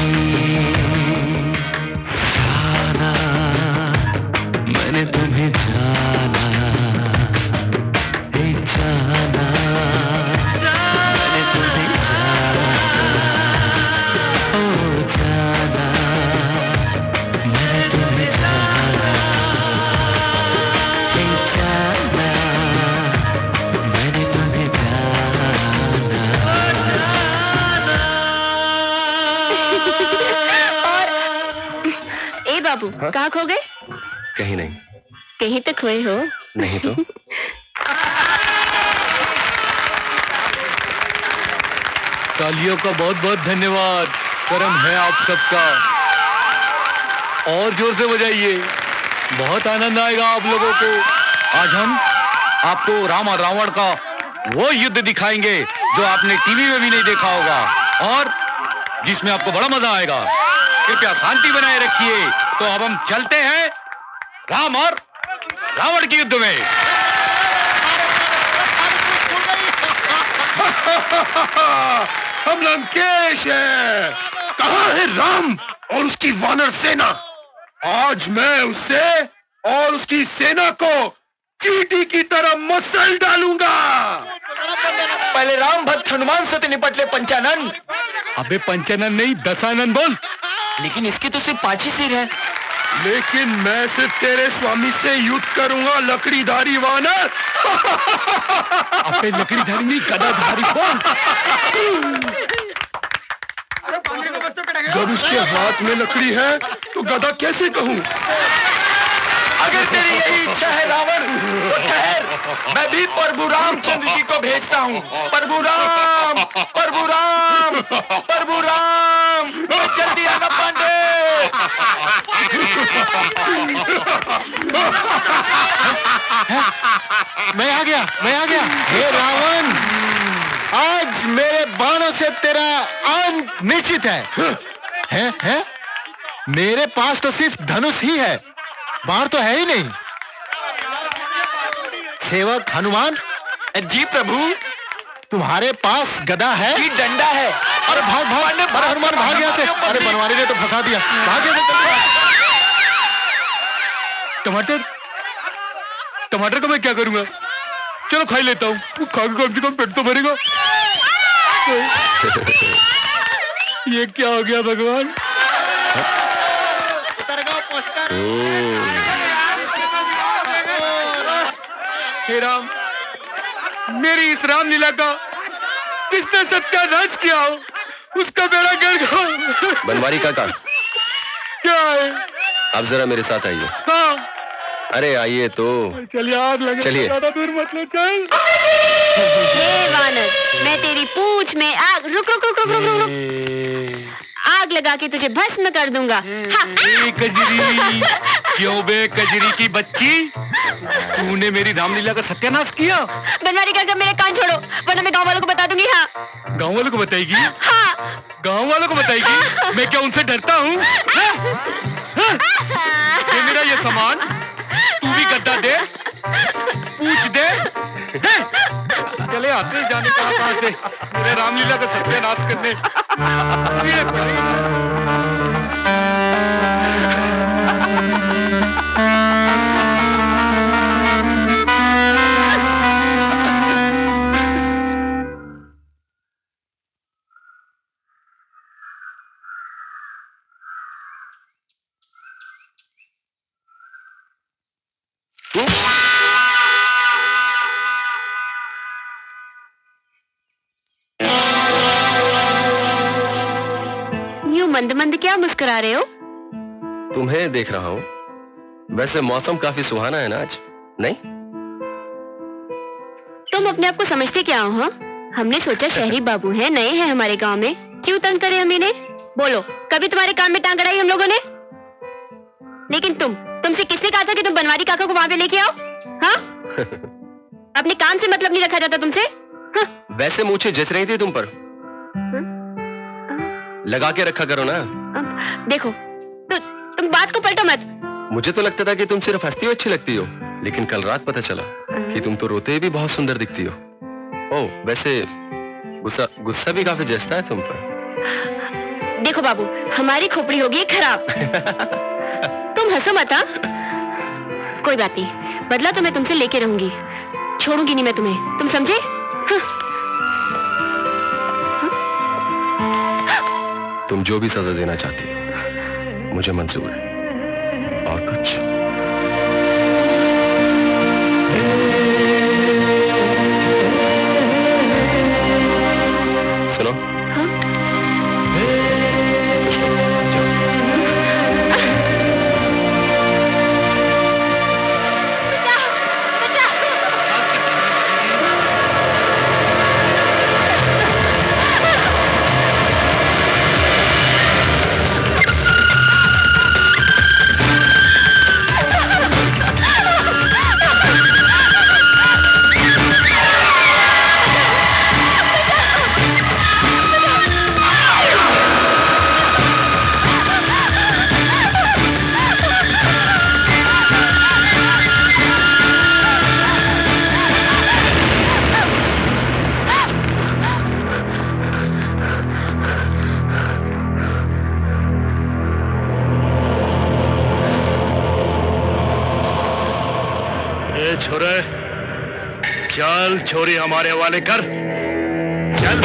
जाना मैंने तुम्हें जाना, हे जाना मैंने तुम्हें जाना, ओ जाना मैंने तुम्हें जाना, हे जाना मैंने तुम्हें जाना। और ए बाबू, कहाँ खो गए? कहीं नहीं। कहीं तो खोए हो। नहीं तो। तालियों का बहुत बहुत धन्यवाद। करम है आप सबका। और जोर से बजाइए, बहुत आनंद आएगा आप लोगों को। आज हम आपको राम और रावण का वो युद्ध दिखाएंगे जो आपने टीवी में भी नहीं देखा होगा और जिसमें आपको बड़ा मजा आएगा। कृपया शांति बनाए रखिए। तो अब हम चलते हैं राम और रावण के युद्ध में। हम लंकेश है। कहाँ है राम और उसकी वानर सेना? आज मैं उससे और उसकी सेना को चींटी की तरह मसल डालूंगा। पहले राम भक्त हनुमान से तो निपट ले पंचानन। अबे पंचानन नहीं, दशानन बोल। लेकिन इसकी तो सिर्फ 5 ही सिर है। लेकिन मैं सिर्फ तेरे स्वामी से युद्ध करूंगा, लकड़ीधारी वानर। अबे लकड़ीधारी नहीं, गदाधारी बोल। जब उसके हाथ में लकड़ी है तो गदा कैसे कहूँ? अगर तेरी यही इच्छा है रावण, तो ठहर, मैं भी प्रभु रामचंद्र जी को भेजता हूँ। प्रभु राम, प्रभु राम, प्रभु राम, जल्दी आना पांडे। मैं आ गया, मैं आ गया। हे रावण, आज मेरे बाणों से तेरा अंत निश्चित है। हैं? मेरे पास तो सिर्फ धनुष ही है, बाण तो है ही नहीं। सेवक हनुमान। जी प्रभु। तुम्हारे पास गदा है? जी डंडा है। अरे भाग भाग, अरे हनुमान भाग गया से। अरे बनवारी ने तो फंसा दिया, भाग गया से। टमाटर, टमाटर को मैं क्या करूंगा? चलो खा ही लेता हूँ, खा के कम से कम पेट तो भरेगा। ये क्या हो गया भगवान? हे राम, मेरी इस रामलीला का जिसने सत्यानाश किया हो उसका बेड़ा गर्क हो। बनवारी काका, क्या है? आप जरा मेरे साथ आइए। हाँ अरे आइए तो। चलिए, आग लगे। चलिए। ज्यादा दूर मत ले, चल। हे वानर, मैं तेरी पूंछ में आग रुक रुक रुक रुक रुक रुक रुक आग लगा के तुझे भस्म कर दूंगा। हाँ। कजरी, क्यों बे कजरी की बच्ची, तूने मेरी रामलीला का सत्यानाश किया? बनवारी काका मेरे कान छोड़ो वरना मैं गांव वालों को बता दूंगी। हाँ गांव वालों को बताएगी? हाँ गांव वालों को बताएगी? मैं क्या उनसे डरता हूँ? ये मेरा ये सामान, तू भी गद्दा दे, पूछ दे। चले आते जाने कहाँ से मेरे रामलीला का सत्यानाश करने। यूं मंद मंद क्या मुस्कुरा रहे हो? तुम्हें देख रहा हूँ। वैसे मौसम काफी सुहाना है ना आज, नहीं? तुम अपने आप को समझते क्या हो? हाँ? हमने सोचा शहरी बाबू हैं, नए हैं हमारे गांव में, क्यों तंग करे हम इन्हें? बोलो, कभी तुम्हारे काम में टांग अड़ाई हम लोगों ने? लेकिन तुमसे किसने कहा था कि तुम बनवारी काका को वहां पे लेके आओ? हाँ? अपने काम से मतलब नहीं रखा जाता तुमसे? हाँ? वैसे मूछें जच रही थी तुम पर। लगा के रखा करो ना। देखो, तुम बात को पलटो मत। मुझे तो लगता था कि तुम सिर्फ हंसती हो अच्छी लगती हो, लेकिन कल रात पता चला कि तुम तो रोते भी बहुत सुंदर दिखती हो। ओह, वैसे गुस्सा भी काफी जचता है तुम पर। देखो बाबू, हमारी खोपड़ी होगी खराब। तुम हंसो मत। हाँ? कोई बात नहीं, बदला तो मैं तुमसे लेके रहूंगी, छोड़ूंगी नहीं मैं तुम्हें, तुम समझे? हाँ? तुम जो भी सजा देना चाहती हो मुझे मंजूर है। और कुछ? सुनो। हाँ? छोरे, चल छोरी हमारे हवाले कर, चल।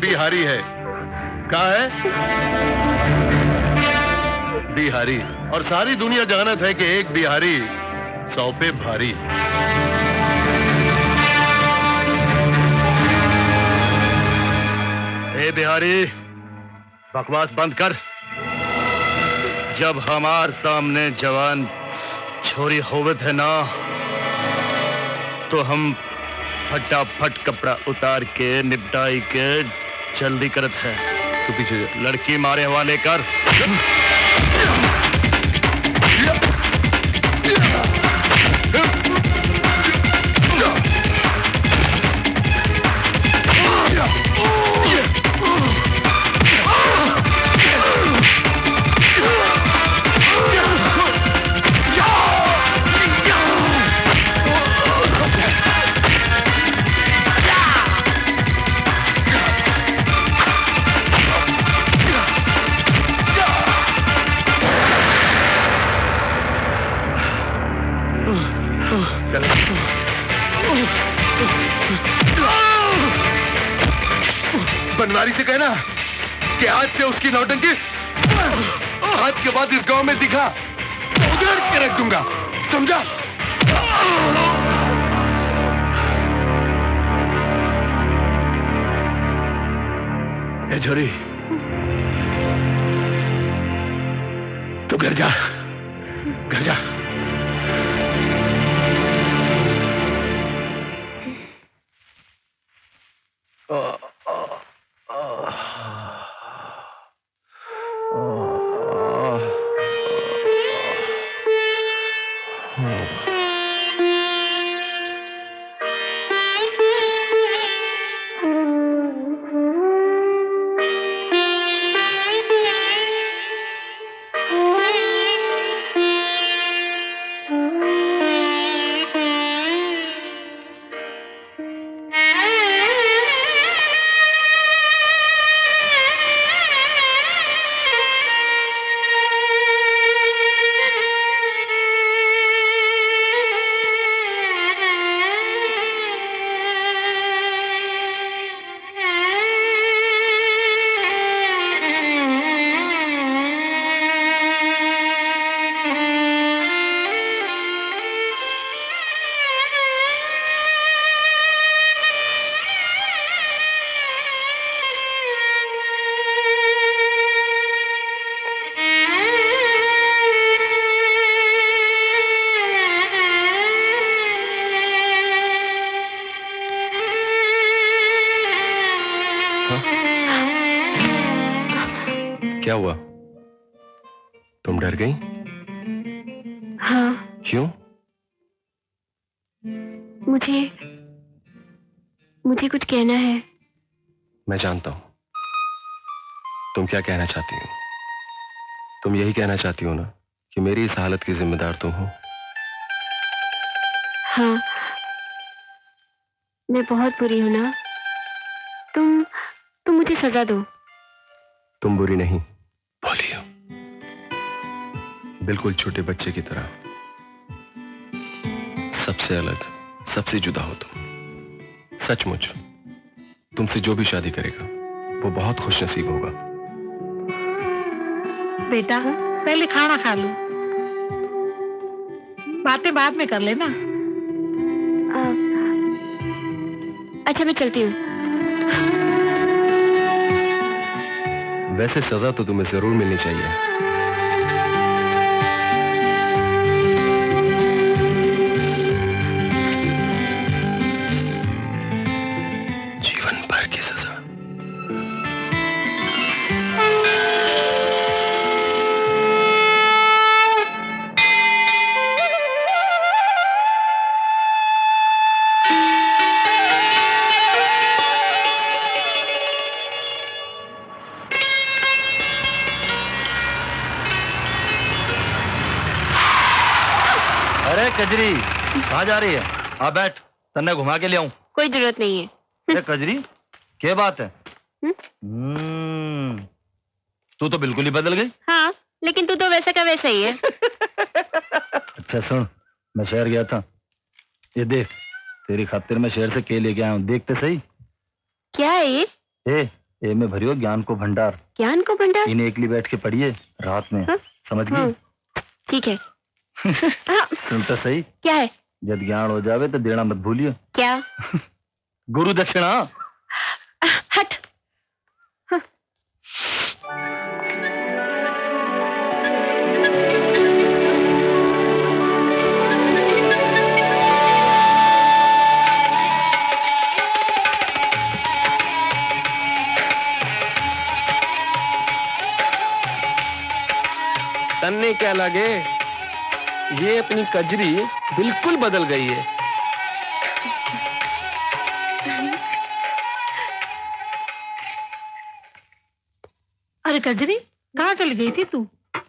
बिहारी है। कहा है? बिहारी। और सारी दुनिया जानत है कि एक बिहारी 100 पे भारी। ए बिहारी, बकवास बंद कर। जब हमार सामने जवान छोरी होवत है ना, तो हम फटाफट कपड़ा उतार के निपटाई के जल्दी करत है। तू पीछे लड़की मारे हवाले कर। बनवारी से कहना कि आज से उसकी नौटंकी आज के बाद इस गांव में दिखा तो उधेड़ के रख दूंगा, समझा? ए छोरी, तू घर जा, घर जा। क्या हुआ? तुम डर गई? हाँ। क्यों? मुझे कुछ कहना है। मैं जानता हूं तुम क्या कहना चाहती हो। तुम यही कहना चाहती हो ना कि मेरी इस हालत की जिम्मेदार तुम हो। हाँ, मैं बहुत बुरी हूं ना। तुम मुझे सजा दो। तुम बुरी नहीं, भोली हो, बिल्कुल छोटे बच्चे की तरह। सबसे अलग, सबसे जुदा हो तुम। सचमुच तुमसे जो भी शादी करेगा वो बहुत खुशनसीब होगा। बेटा, पहले खाना खा लो, बातें बाद में कर लेना। अच्छा, मैं चलती हूँ। वैसे सजा तो तुम्हें जरूर मिलनी चाहिए। जीवन भर की सजा। कजरी, कहाँ जा रही है? आ बैठ, तन्ने घुमा के ले आऊं। कोई जरूरत नहीं है। कजरी, क्या बात है? तू तो बिल्कुल ही बदल गई। हाँ, लेकिन तू तो वैसा का वैसा ही है। अच्छा सुन, मैं शहर गया था, ये देख, तेरी खातिर मैं शहर से केले लेके आया हूँ, देखते सही। क्या है ये? ए में भरियो ज्ञान को भंडार। ज्ञान को भंडार? इन्हें एकली बैठ के पढ़िए रात में। हाँ? समझ गई? ठीक है। सुनता सही। क्या है? जब ज्ञान हो जावे तो देना मत भूलियो। क्या? गुरु दक्षिणा। हट। तन्ने क्या लगे, ये अपनी कजरी बिल्कुल बदल गई है। अरे कजरी, कहाँ चली गई थी तू?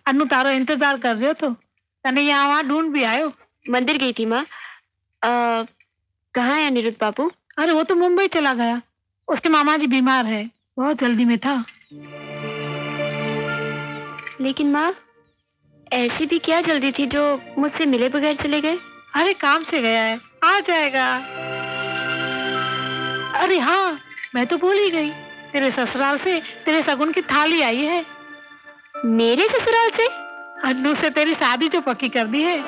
अन्नू तारो इंतजार कर रहे हो तो तने यहाँ वहाँ ढूंढ भी आयो। मंदिर गई थी माँ। कहाँ है अनिरुद्ध बाबू? अरे वो तो मुंबई चला गया, उसके मामा जी बीमार है, बहुत जल्दी में था। लेकिन माँ, ऐसी भी क्या जल्दी थी जो मुझसे मिले बगैर चले गए? अरे काम से गया है, आ जाएगा। अरे हाँ, मैं तो भूल ही गई, तेरे ससुराल से तेरे सगुन की थाली आई है। मेरे ससुराल से? अन्नू से तेरी शादी जो पक्की कर दी है।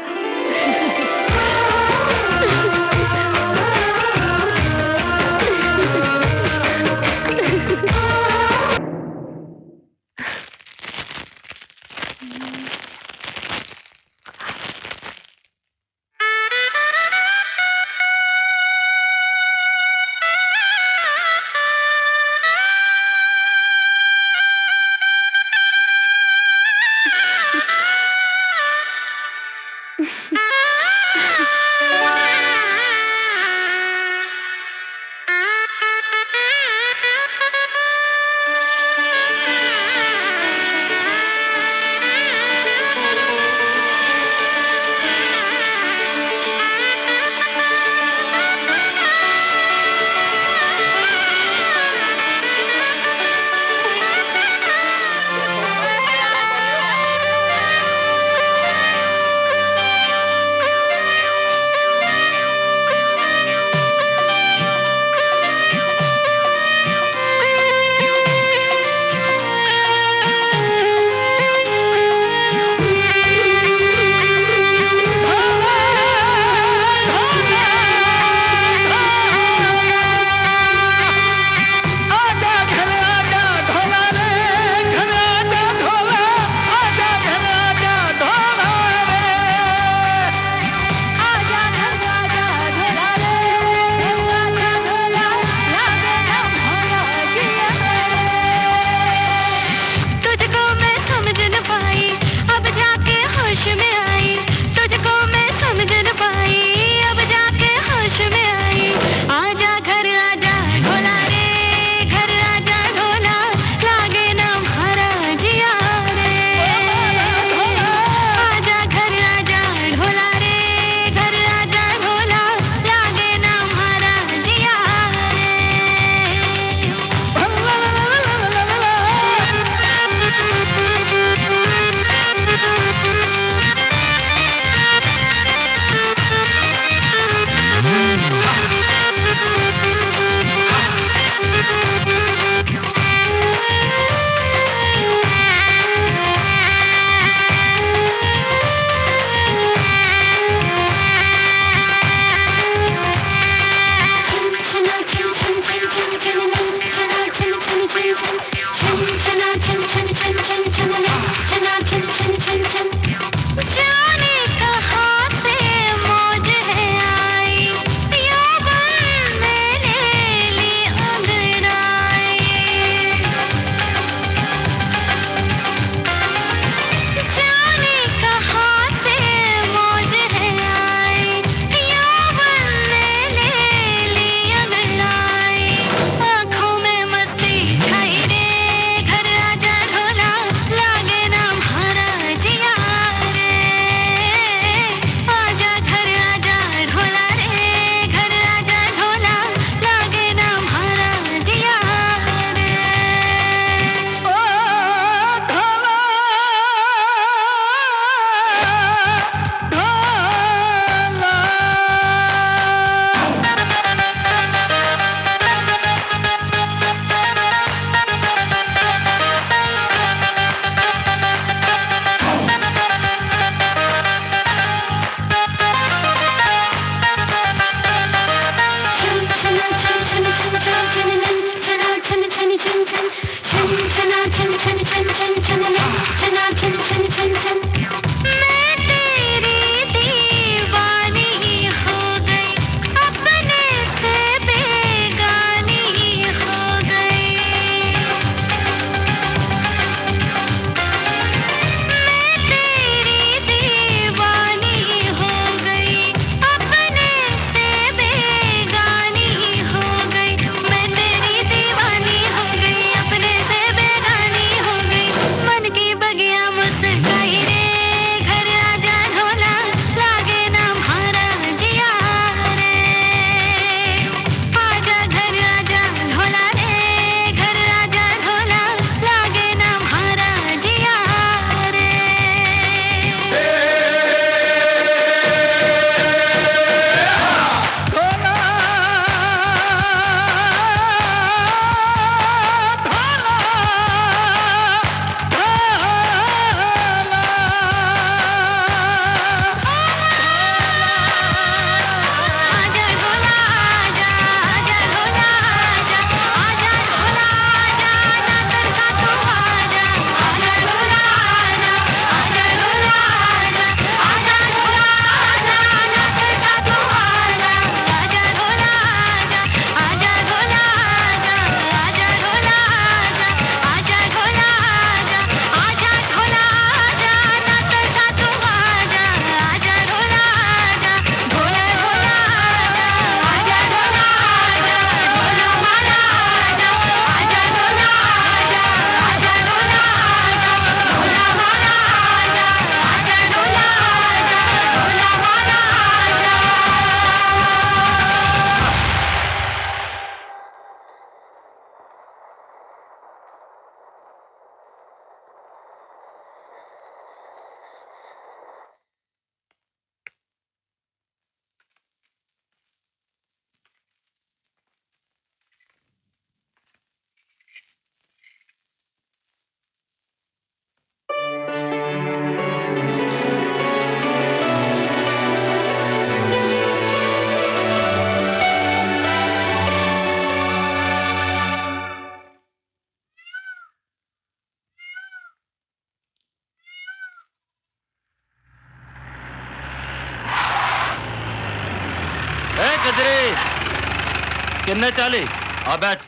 कजरी किन्ने चाली आ बैठ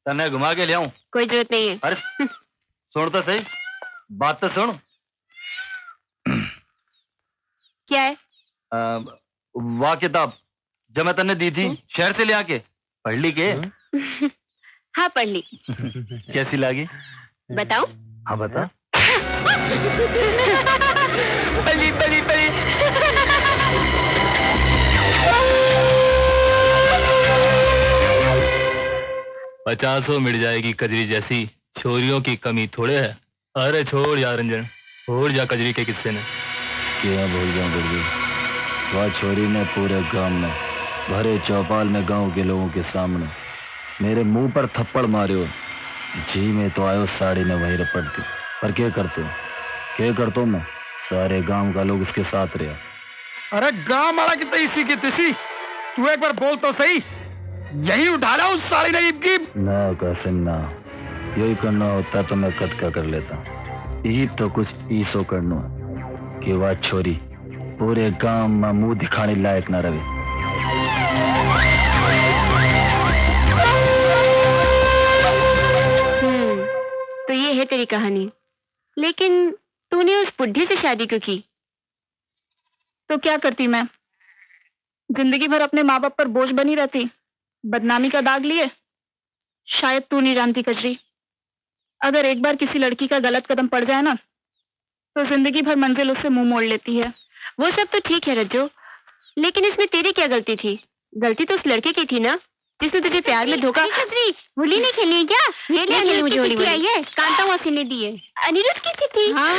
तन्ने घुमा के ले आऊं। कोई जरूरत नहीं है। अरे सुन तो सही, बात तो सुन। क्या है? वाह किताब जो मैं तन्ने दी थी शहर से ले आके पढ़ ली के? हाँ पढ़ ली। कैसी लगी? बताऊं? हाँ बता। पढ़ी पढ़ी पढ़ी। 50 मिट जाएगी कजरी जैसी छोरियों की कमी थोड़े है। अरे छोड़ यार रंजन, छोड़ जा कजरी के किस्से ने। क्या भूल जाऊं गुरु, वह छोरी ने पूरे गांव में भरे चौपाल में गांव के लोगों के सामने मेरे मुंह पर थप्पड़ मारे। जी में तो आयो साड़ी ने वही रपट दी, पर क्या करते मैं, सारे गांव का लोग इसके साथ रहा। अरे गांव मारा की तैसी की तिसी, तू एक बार बोल तो सही, यही उठा ला उस साड़ी ने ईब की। ना कैसे ना, यही करना होता तो मैं कद का कर लेता। ईब तो कुछ ईसो करना कि वह छोरी पूरे गांव में मुंह दिखाने लायक न रहे। तो ये है तेरी कहानी, लेकिन तूने उस बुढ़े से शादी क्यों की? तो क्या करती मैं, जिंदगी भर अपने माँ बाप पर बोझ बनी रहती, बदनामी का दाग लिए। शायद तू नहीं जानती कजरी, अगर एक बार किसी लड़की का गलत कदम पड़ जाए ना तो जिंदगी भर मंजिल उससे मुंह मोड़ लेती है। वो सब तो ठीक है रज्जो, लेकिन इसमें तेरी क्या गलती थी? गलती तो उस लड़के की थी ना, जिसने तुझे प्यार में धोखा। होली नहीं खेलनी है क्या? ये ले खेली मुझे होली आई है, कांता मौसी ने दी है। अनिरुद्ध की चिट्ठी। हाँ।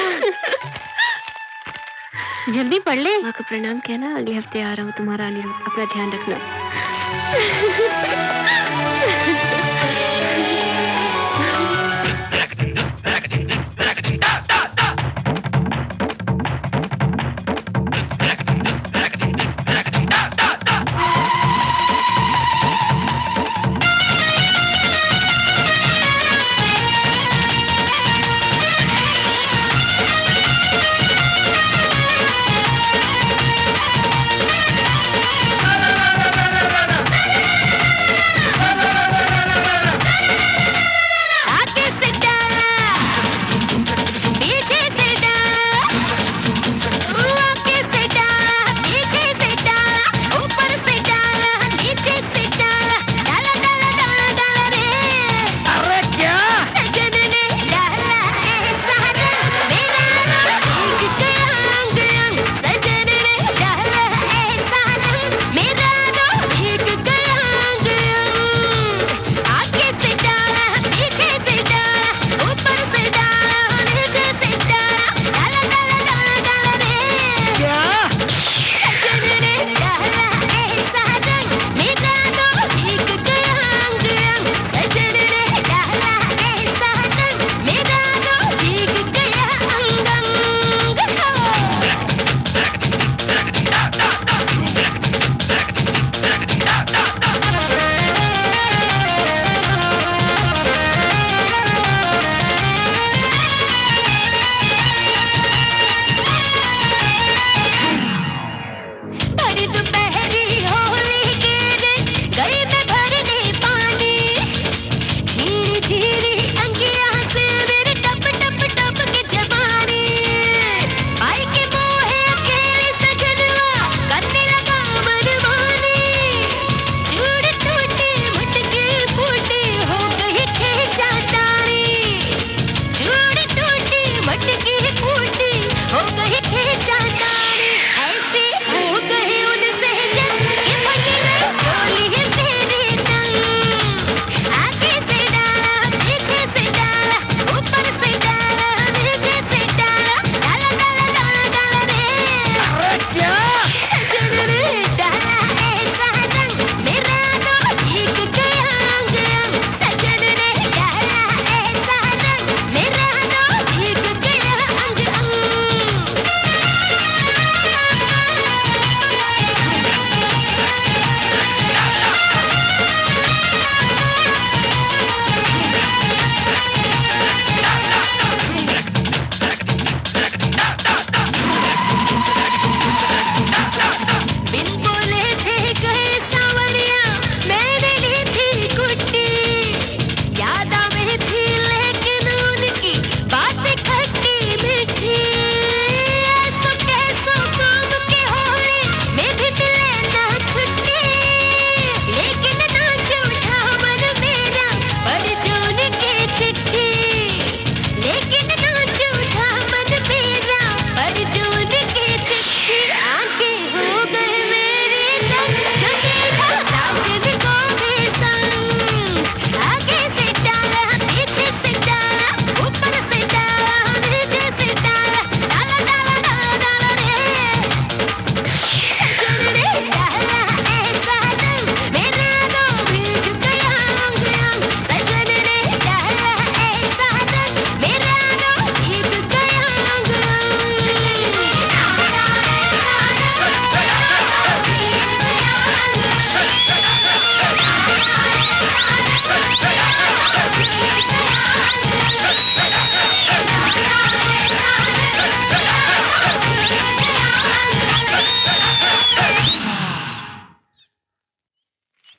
जल्दी पढ़ ले। माँ को प्रणाम कहना, अगले हफ्ते आ रहा हूँ तुम्हारा अनिरुद्ध, अपना ध्यान रखना।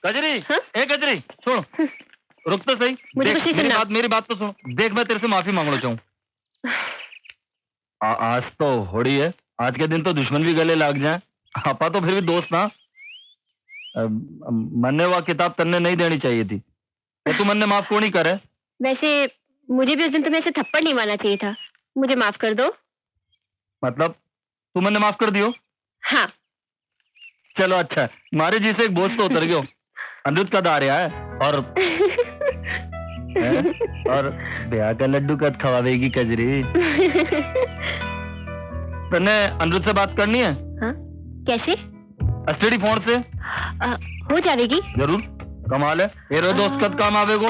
कजरी, हाँ? ए कजरी, सुन, रुक तो सही। मुझे देख, कुछ नहीं सुनना। मेरी बात तो सुन। देख, मैं तेरे से माफी मांगना चाहूँ। आज तो होड़ी है, आज के दिन तो दुश्मन भी गले लग जाए। आपा तो फिर भी दोस्त ना। मन्ने वह किताब तन्ने नहीं देनी चाहिए थी, तो तू मन्ने माफ क्यों नहीं करे? वैसे मुझे भी उस दिन तुम्हें ऐसे थप्पड़ नहीं मारना चाहिए था। मुझे माफ कर दो। मतलब तू मन्ने माफ कर दियो? हाँ। चलो अच्छा है, मारे जी से एक बोझ तो उतर गयो। अनिरुद्ध का दारिया है और ब्याह का लड्डू कद खवावेगी कजरी? तन्ने अनिरुद्ध से बात करनी है? हाँ? कैसे? एसटीडी फोन से हो जाएगी। जरूर, कमाल है। ये दोस्त कद काम आवेगो।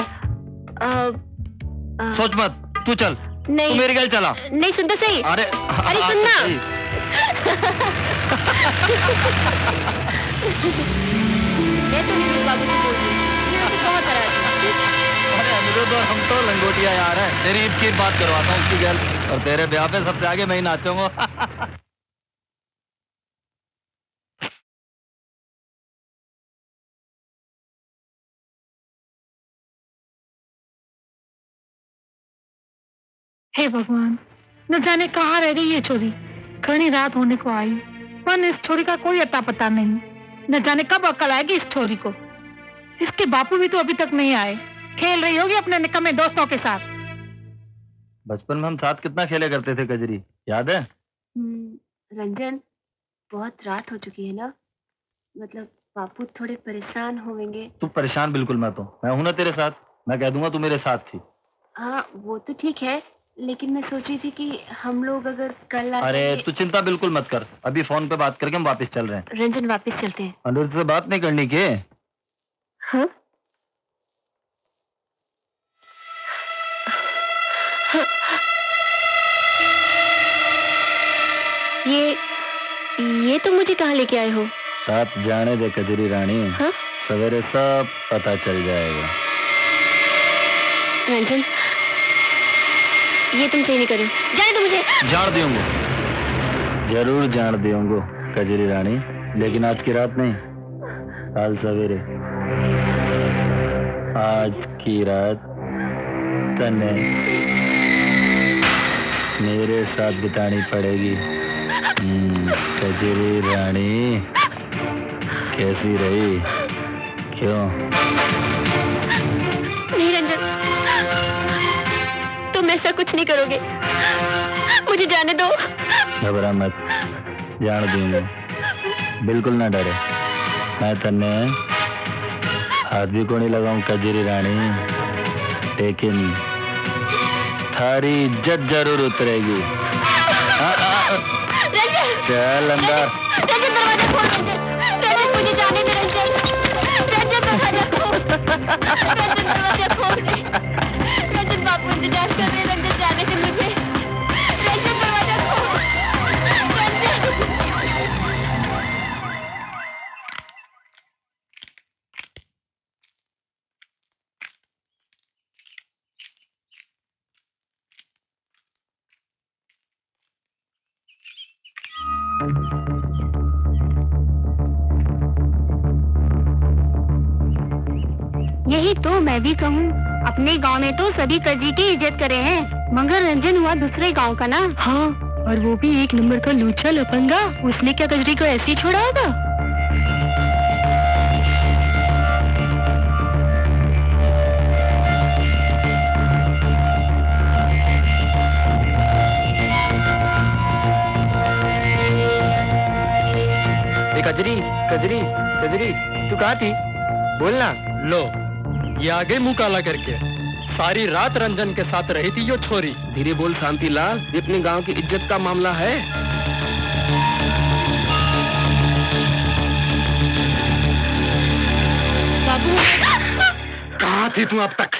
सोच मत, तू चल। नहीं, तू मेरी गल चला। नहीं, सुन तो सही। अरे सुनना। मैं तो अनिरुद्ध बाबू से बोल रही हूँ, मैं उसे बहुत नाराज हूँ। अरे अनिरुद्ध और हम तो लंगोटिया यार हैं। तेरी ईद की बात करवाता हूँ उसकी गल, और तेरे ब्याह पे सबसे आगे मैं ही नाचूंगा। हे भगवान, न जाने कहाँ रह गई ये छोरी। घनी रात होने को आई, पर इस छोरी का कोई अता पता नहीं। न जाने कब अकल आएगी इस छोरी को। इसके बापू भी तो अभी तक नहीं आए। खेल रही होगी अपने निकम्मे दोस्तों के साथ। बचपन में हम साथ कितना खेले करते थे कजरी, याद है? रंजन, बहुत रात हो चुकी है ना, मतलब बापू थोड़े परेशान होंगे। तू परेशान बिल्कुल मत हो, मैं हूं ना तेरे साथ। मैं कह दूंगा तू मेरे साथ थी। हाँ वो तो ठीक है, लेकिन मैं सोच रही थी कि हम लोग अगर कल अरे तू चिंता बिल्कुल मत कर, अभी फोन पे बात करके हम वापस चल रहे हैं। रंजन वापस चलते हैं। अनिरुद्ध से बात नहीं करनी के? हाँ? ये तो मुझे कहाँ लेके आए हो? साथ जाने दे कजरी रानी। हाँ? सवेरे सब पता चल जाएगा। रंजन, ये तुम सही नहीं कर रहे हो। जाने दो मुझे। जान दूंगा, जरूर जान दूंगा कजरी रानी, लेकिन आज की रात नहीं, कल सवेरे। आज की रात तने मेरे साथ बितानी पड़ेगी। कजरी रानी कैसी रही? क्यों? नहीं रंजन, तुम ऐसा कुछ नहीं करोगे, मुझे जाने दो। घबरा मत, जान दूंगा, बिल्कुल ना डरे। मैं तन्ने हाथ भी को नहीं लगाऊं कजरी रानी, लेकिन थारी इज्जत जरूर उतरेगी। चल अंदर। रंजन दरवाजा खोल। रंजन मुझे जाने दे। रंजन दरवाजा खोल। रंजन दरवाजा खोल। रंजन बापू इंतजार कर रहे। रंजन जाने दे मुझे। रंजन दरवाजा खोल। यही तो मैं भी कहूँ, अपने गांव में तो सभी कजरी की इज्जत करे हैं, मगर रंजन हुआ दूसरे गांव का ना। हाँ, और वो भी एक नंबर का लूचा लफंगा। उसने क्या कजरी को ऐसे ही छोड़ा होगा? कजरी कजरी कजरी, तू कहाँ थी? बोलना। लो, ये आ गई मुंह काला करके। सारी रात रंजन के साथ रही थी यो छोरी। धीरे बोल शांति लाल, ये अपने गांव की इज्जत का मामला है। बाबू, कहाँ थी तू अब तक?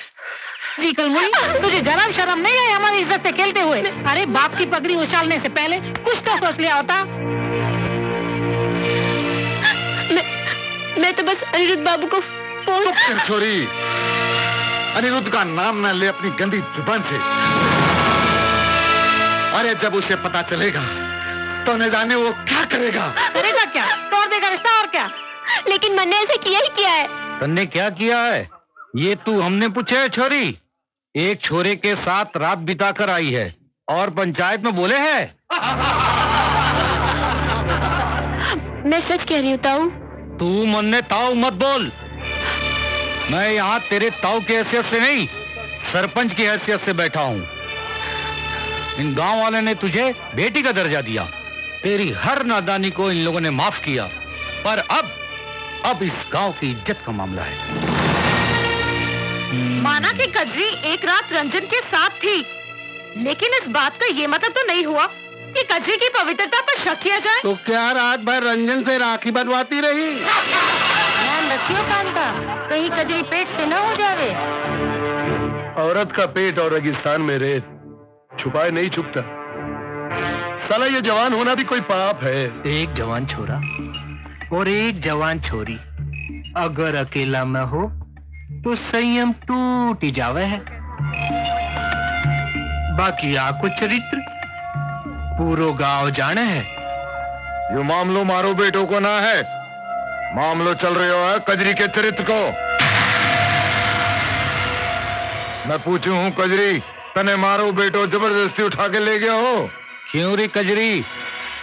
जी कलमुई, तुझे जरा शर्म नहीं आई हमारी इज्जत से खेलते हुए? अरे बाप की पगड़ी उछालने से पहले कुछ तो सोच लिया होता। मैं तो बस अनिरुद्ध बाबू को फोन। चुप कर छोरी, अनिरुद्ध का नाम न ले अपनी गंदी जुबान से। अरे जब उसे पता चलेगा तो न जाने वो क्या करेगा। करेगा क्या? तोड़ देगा रिश्ता और क्या? लेकिन मैंने ऐसा किया ही किया है। तन्ने क्या किया है ये तू हमने पूछे है छोरी? एक छोरे के साथ रात बिताकर आई है और पंचायत में बोले है। मैं सच कह रही हूँ ताऊ। तू मन ने ताऊ मत बोल। मैं यहाँ तेरे ताऊ की हैसियत से नहीं, सरपंच की हैसियत से बैठा हूँ। इन गांव वाले ने तुझे बेटी का दर्जा दिया, तेरी हर नादानी को इन लोगों ने माफ किया, पर अब इस गांव की इज्जत का मामला है। माना कि कजरी एक रात रंजन के साथ थी, लेकिन इस बात का ये मतलब तो नहीं हुआ कि कजरी की पवित्रता पर शक किया जाए। तो क्या रात भर रंजन से राखी बंधवाती रही? ध्यान रखियो कांता, कहीं कजरी पेट से न हो जावे। औरत का पेट और रेगिस्तान में रेत छुपाए नहीं छुपता। साला ये जवान होना भी कोई पाप है। एक जवान छोरा और एक जवान छोरी अगर अकेला में हो तो संयम टूट ही जावे है। बाकी आको चरित्र पूरो गांव जाने है। यो मामलो मारो बेटों को ना है, मामलो चल रहे हो है कजरी के चरित्र को। मैं पूछू हूँ कजरी, तने मारो बेटो जबरदस्ती उठा के ले गया हो? क्यों रे कजरी,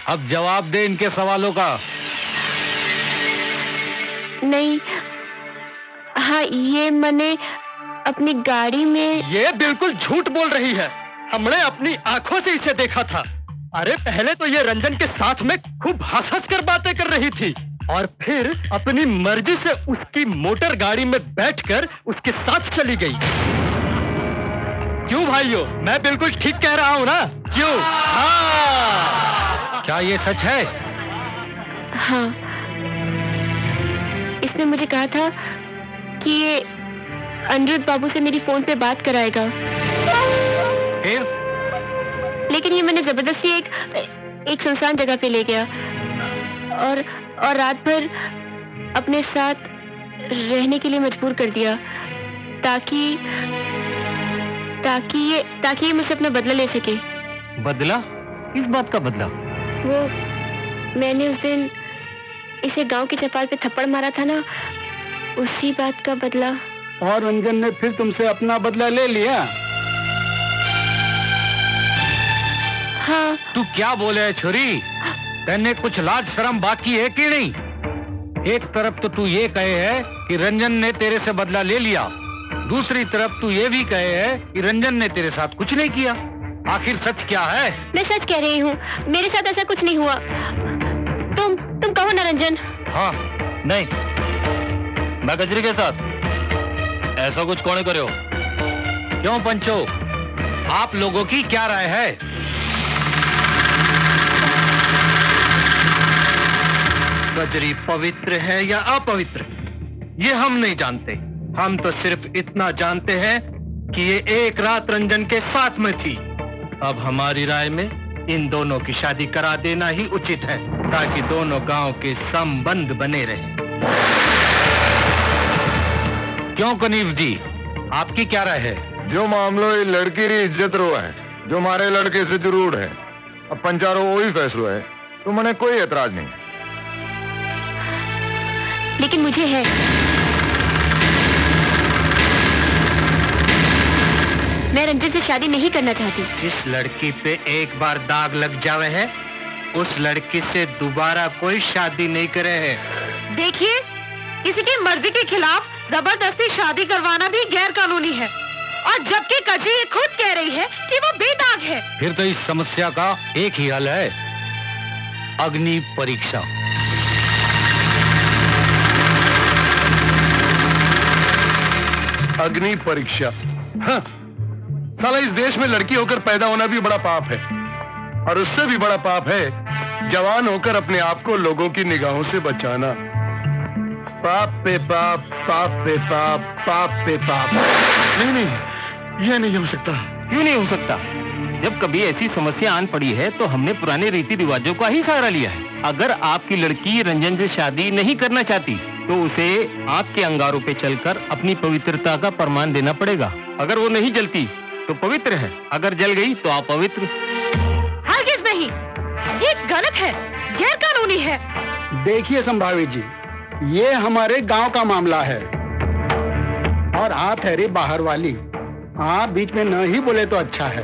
अब जवाब दे इनके सवालों का। नहीं, हाँ ये मैंने अपनी गाड़ी में। ये बिल्कुल झूठ बोल रही है, हमने अपनी आंखों से इसे देखा था। अरे पहले तो ये रंजन के साथ में खूब हंस कर बातें कर रही थी और फिर अपनी मर्जी से उसकी मोटर गाड़ी में बैठकर उसके साथ चली गई। क्यों भाइयों, मैं बिल्कुल ठीक कह रहा हूँ ना? क्यों? हाँ। क्या ये सच है? हाँ, इसने मुझे कहा था कि ये अनिरुद्ध बाबू से मेरी फोन पे बात कराएगा। फिर? लेकिन ये मैंने जबरदस्ती एक सुनसान जगह पे ले गया और रात भर अपने साथ रहने के लिए मजबूर कर दिया ताकि ये मुझसे अपना बदला ले सके। बदला? किस बात का बदला? वो मैंने उस दिन इसे गांव के चौपाल पे थप्पड़ मारा था ना, उसी बात का बदला। और रंजन ने फिर तुमसे अपना बदला ले लिया? हाँ। तू क्या बोले है छोरी? तेने कुछ लाज शर्म बाकी है कि नहीं? एक तरफ तो तू ये कहे है कि रंजन ने तेरे से बदला ले लिया, दूसरी तरफ तू ये भी कहे है कि रंजन ने तेरे साथ कुछ नहीं किया। आखिर सच क्या है? मैं सच कह रही हूँ, मेरे साथ ऐसा कुछ नहीं हुआ। तुम कहो ना रंजन। हाँ, नहीं, मैं कजरी के साथ ऐसा कुछ कौन करे हो? क्यों पंचो, आप लोगों की क्या राय है? कजरी पवित्र है या अपवित्र ये हम नहीं जानते। हम तो सिर्फ इतना जानते हैं कि ये एक रात रंजन के साथ में थी। अब हमारी राय में इन दोनों की शादी करा देना ही उचित है ताकि दोनों गांव के संबंध बने रहे। क्यों कनीव जी, आपकी क्या राय है? जो मामलो ये लड़की री इज्जत रो है, जो हमारे लड़के से जरूर है, अब पंचारो वही फैसलो है, तो मैंने कोई एतराज नहीं। लेकिन मुझे है। मैं रंजन से शादी नहीं करना चाहती। जिस लड़की पे एक बार दाग लग जावे है उस लड़की से दोबारा कोई शादी नहीं करे है। देखिए, किसी की मर्जी के खिलाफ जबरदस्ती शादी करवाना भी गैर कानूनी है, और जबकि कजरी ये खुद कह रही है कि वो बेदाग है। फिर तो इस समस्या का एक ही हल है, अग्नि परीक्षा। अग्नि परीक्षा? हाँ, साला इस देश में लड़की होकर पैदा होना भी बड़ा पाप है, और उससे भी बड़ा पाप है जवान होकर अपने आप को लोगों की निगाहों से बचाना। पाप पे पाप, पाप पे पाप, पाप पे पाप। नहीं, यह नहीं हो सकता। क्यों नहीं हो सकता? जब कभी ऐसी समस्या आन पड़ी है तो हमने पुराने रीति रिवाजों का ही सहारा लिया है। अगर आपकी लड़की रंजन से शादी नहीं करना चाहती तो उसे आग के अंगारों पे चलकर अपनी पवित्रता का प्रमाण देना पड़ेगा। अगर वो नहीं जलती तो पवित्र है, अगर जल गई तो अपवित्र। हरगिज़ नहीं, ये गलत है, गैर कानूनी है। देखिए संभावित जी, ये हमारे गांव का मामला है और हाथ है रे बाहर वाली। हाँ, बीच में न ही बोले तो अच्छा है।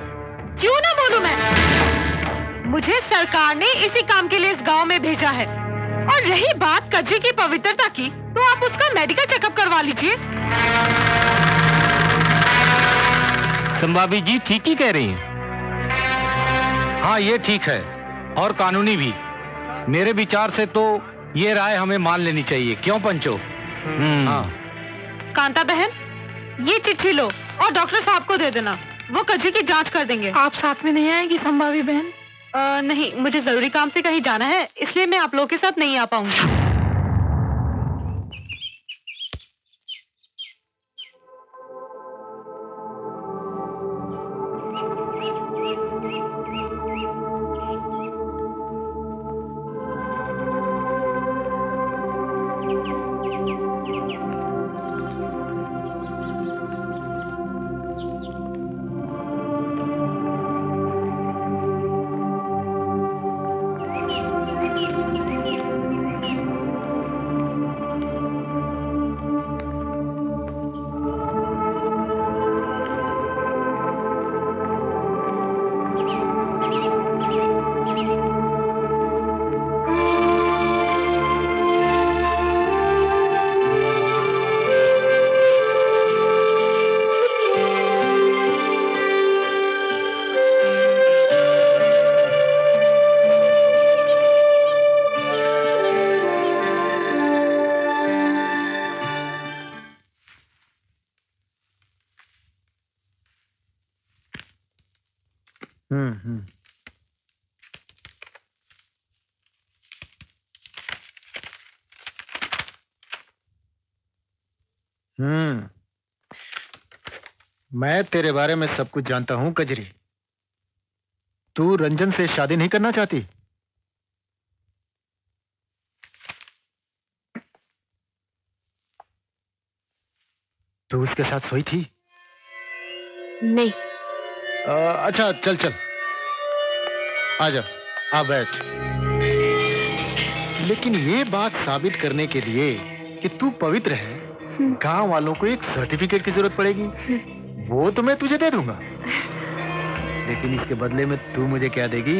क्यों ना बोलूं मैं? मुझे सरकार ने इसी काम के लिए इस गांव में भेजा है। और रही बात कजरी की पवित्रता की, तो आप उसका मेडिकल चेकअप करवा लीजिए। संभाभी जी ठीक ही कह रही हैं। हाँ, ये ठीक है और कानूनी भी। मेरे विचार से तो ये राय हमें मान लेनी चाहिए। क्यों पंचो? हाँ। कांता बहन, ये चिट्ठी लो और डॉक्टर साहब को दे देना। वो कजरी की जांच कर देंगे। आप साथ में नहीं आएगी संभावी बहन? नहीं, मुझे जरूरी काम से कहीं जाना है, इसलिए मैं आप लोगों के साथ नहीं आ पाऊंगी। मैं तेरे बारे में सब कुछ जानता हूं कजरी। तू रंजन से शादी नहीं करना चाहती? तू उसके साथ सोई थी? नहीं। अच्छा चल चल, आ जा, आ बैठ। लेकिन ये बात साबित करने के लिए कि तू पवित्र है, गांव वालों को एक सर्टिफिकेट की जरूरत पड़ेगी। वो तो मैं तुझे दे दूंगा, लेकिन इसके बदले में तू मुझे क्या देगी?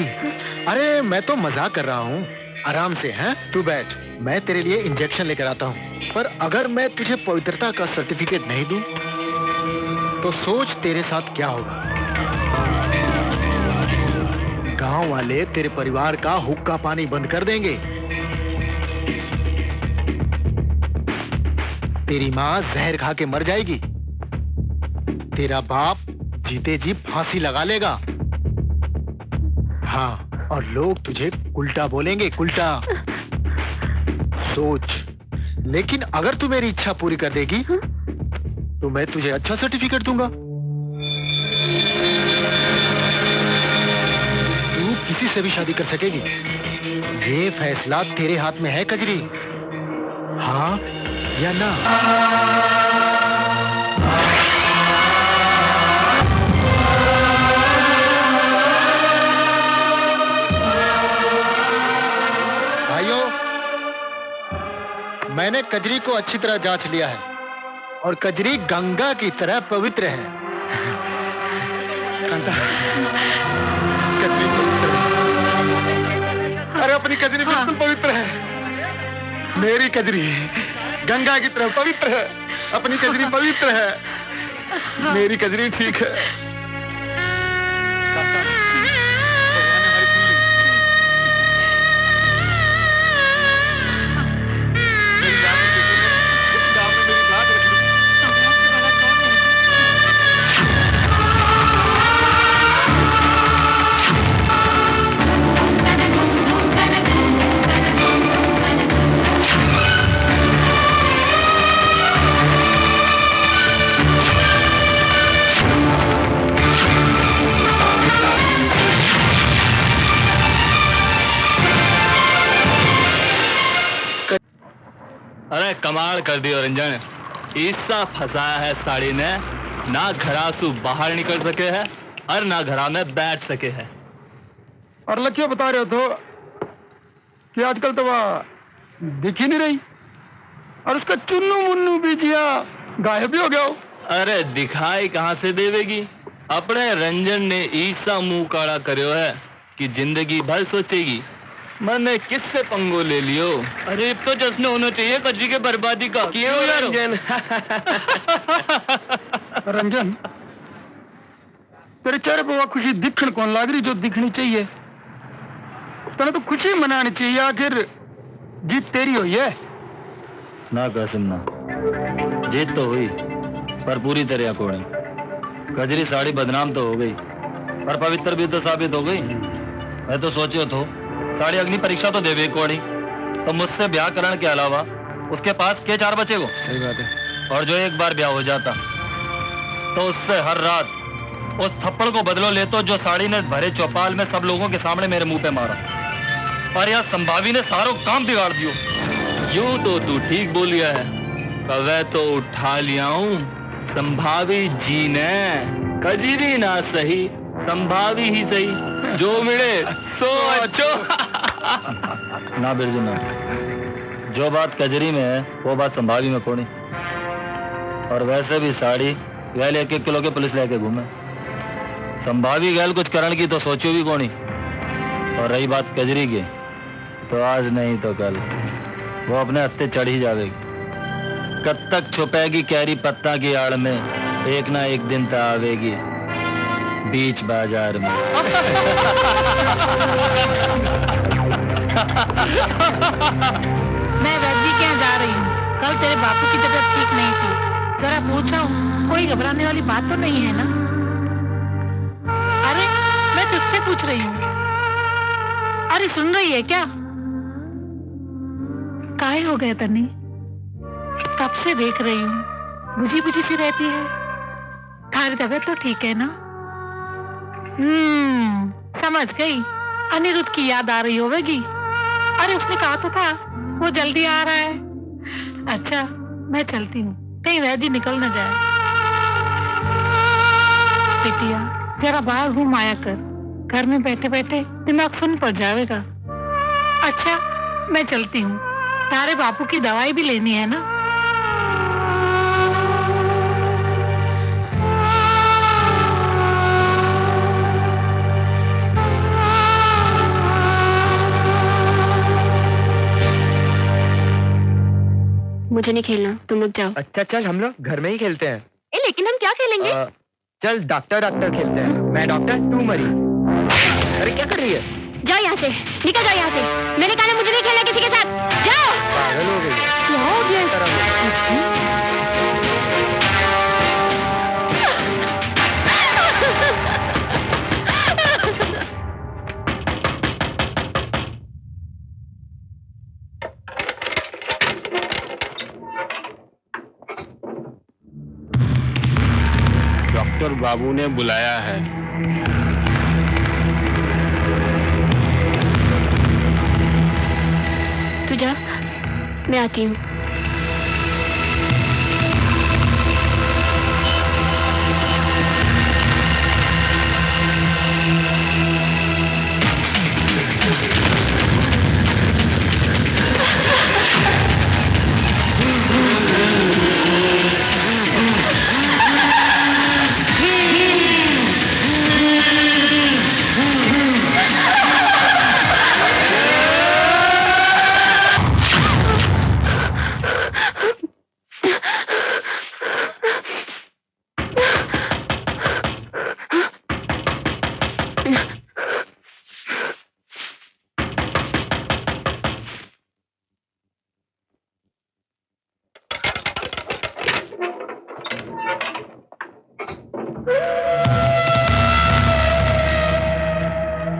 अरे मैं तो मजाक कर रहा हूँ, आराम से। हैं, तू बैठ, मैं तेरे लिए इंजेक्शन लेकर आता हूँ। पर अगर मैं तुझे पवित्रता का सर्टिफिकेट नहीं दूं, तो सोच तेरे साथ क्या होगा। गांव वाले तेरे परिवार का हुक्का पानी बंद कर देंगे। तेरी माँ जहर खा के मर जाएगी। तेरा बाप जीते जी फांसी लगा लेगा। हाँ, और लोग तुझे उल्टा बोलेंगे, उल्टा। सोच, लेकिन अगर तू मेरी इच्छा पूरी कर देगी तो मैं तुझे अच्छा सर्टिफिकेट दूंगा। तू किसी से भी शादी कर सकेगी। ये फैसला तेरे हाथ में है कजरी, हाँ या ना। मैंने कजरी को अच्छी तरह जांच लिया है और कजरी गंगा की तरह पवित्र है। कजरी पवित्र है। अरे अपनी कजरी बिल्कुल पवित्र है। मेरी कजरी गंगा की तरह पवित्र है। अपनी कजरी पवित्र है। मेरी कजरी ठीक है। अरे कमाल कर दियो रंजन, ऐसा फंसाया है साड़ी ने, ना घरासू बाहर निकल सके है और ना घरा में बैठ सके है। और लक्ष्य बता रहे हो कि आजकल तो वह दिख ही नहीं रही, और उसका चुन्नू मुन्नू भी जिया गायब ही हो गया हो। अरे दिखाई कहाँ से देवेगी? अपने रंजन ने ईसा मुंह काला करो है कि जिंदगी भर सोचेगी मैंने किससे पंगो ले लियो। अरे अब तो जश्न होना चाहिए कच्ची के बर्बादी का। क्यों रंजन? रंजन, तेरे चेहरे पर वो खुशी दिखण कौन लाग रही जो दिखनी चाहिए? तेने तो खुशी मनानी चाहिए, आखिर जीत तेरी हुई है ना कासिम ना, जीत तो हुई पर पूरी तरह को नहीं। कजरी साड़ी बदनाम तो हो गई पर पवित्र भी तो साबित हो गई। मैं तो सोचियो तो साड़ी अग्नि परीक्षा तो देवे कोड़ी, तो मुझसे ब्याह करने के अलावा उसके पास के 4 बचे को। सही बात है। और जो एक बार ब्याह हो जाता तो उससे हर रात उस थप्पड़ को बदलो ले तो जो साड़ी ने भरे चौपाल में सब लोगों के सामने मेरे मुंह पे मारा। और यह संभावी ने सारों काम बिगाड़ दियो। यूं तो तू ठीक बोलिया है, कवे तो उठा लिया हूं संभावी जी ने। कजरी ना सही संभावी ही सही, जो मिले सो अच्छो। ना बिरजू ना, जो बात कजरी में है वो बात संभावी में कोनी। और वैसे भी साड़ी गैल 1-1 किलो के पुलिस लेके घूमे, संभावी गैल कुछ करण की तो सोचो भी कोनी। और रही बात कजरी की, तो आज नहीं तो कल वो अपने हत्थे चढ़ ही जाएगी। कब तक छुपेगी कैरी पत्ता की आड़ में, एक ना एक दिन तो आवेगी बीच बाजार में। मैं वैद्य के यहाँ जा रही हूँ। कल तेरे बापू की तबीयत ठीक नहीं थी, जरा पूछा हूँ, कोई घबराने वाली बात तो नहीं है ना? अरे मैं तुझसे पूछ रही हूँ। अरे सुन रही है क्या? काहे हो गया तन्नी? कब से देख रही हूँ, बुझी बुझी सी रहती है। थारी तबीयत तो ठीक है ना? समझ गई, अनिरुद्ध की याद आ रही होगी। अरे उसने कहा तो था वो जल्दी आ रहा है। अच्छा मैं चलती हूँ, कहीं वैद्य निकल न जाए। बेटिया जरा बाहर घूम आया कर, घर में बैठे बैठे दिमाग सुन पड़ जाएगा। अच्छा मैं चलती हूँ, तारे बापू की दवाई भी लेनी है ना। मुझे नहीं खेलना, तुम लोग जाओ। अच्छा चल हम लोग घर में ही खेलते हैं। लेकिन हम क्या खेलेंगे? चल डॉक्टर खेलते हैं। मैं डॉक्टर तू मरीज। अरे क्या कर रही है? जाओ यहाँ से, निकल जाओ यहाँ से। मैंने कहा ना मुझे नहीं खेलना किसी के साथ। जाओ। पागल हो गई। क्या हो गया? डॉक्टर बाबू ने बुलाया है। तू जा, मैं आती हूँ।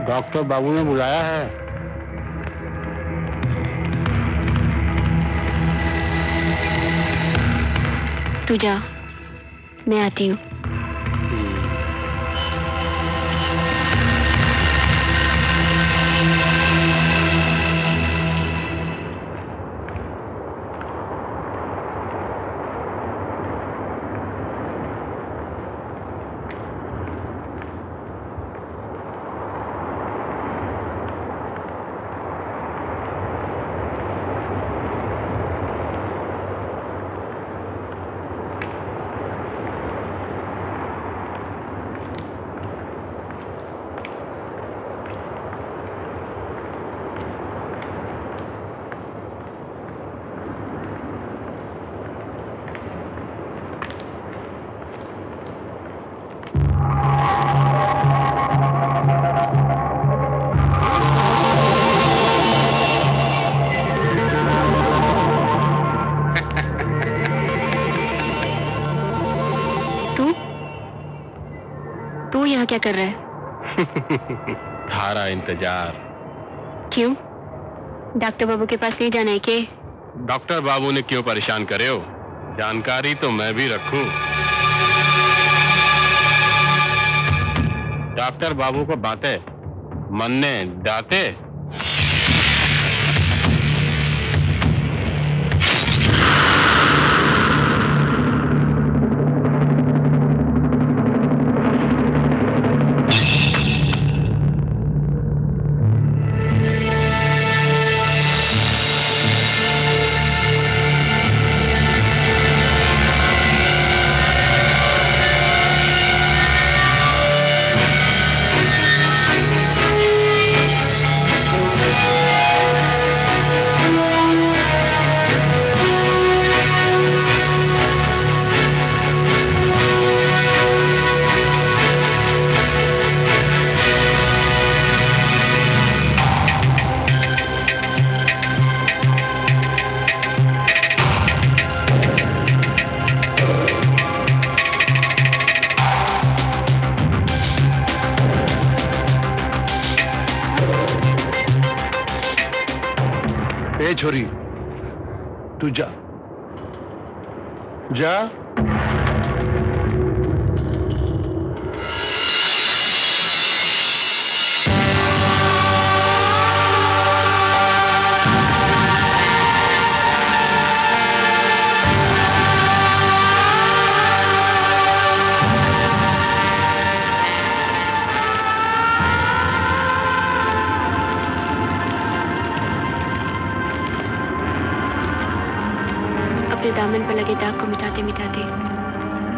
डॉक्टर बाबू ने बुलाया है। तू जा, मैं आती हूँ। क्या कर रहा है? थारा इंतजार। क्यों? डॉक्टर बाबू के पास नहीं जाना है के? डॉक्टर बाबू ने क्यों परेशान करे हो? जानकारी तो मैं भी रखूं। डॉक्टर बाबू को बातें मनने डाते। छोरी तू जा जा। दामन पर लगे दाग को मिटाते मिटाते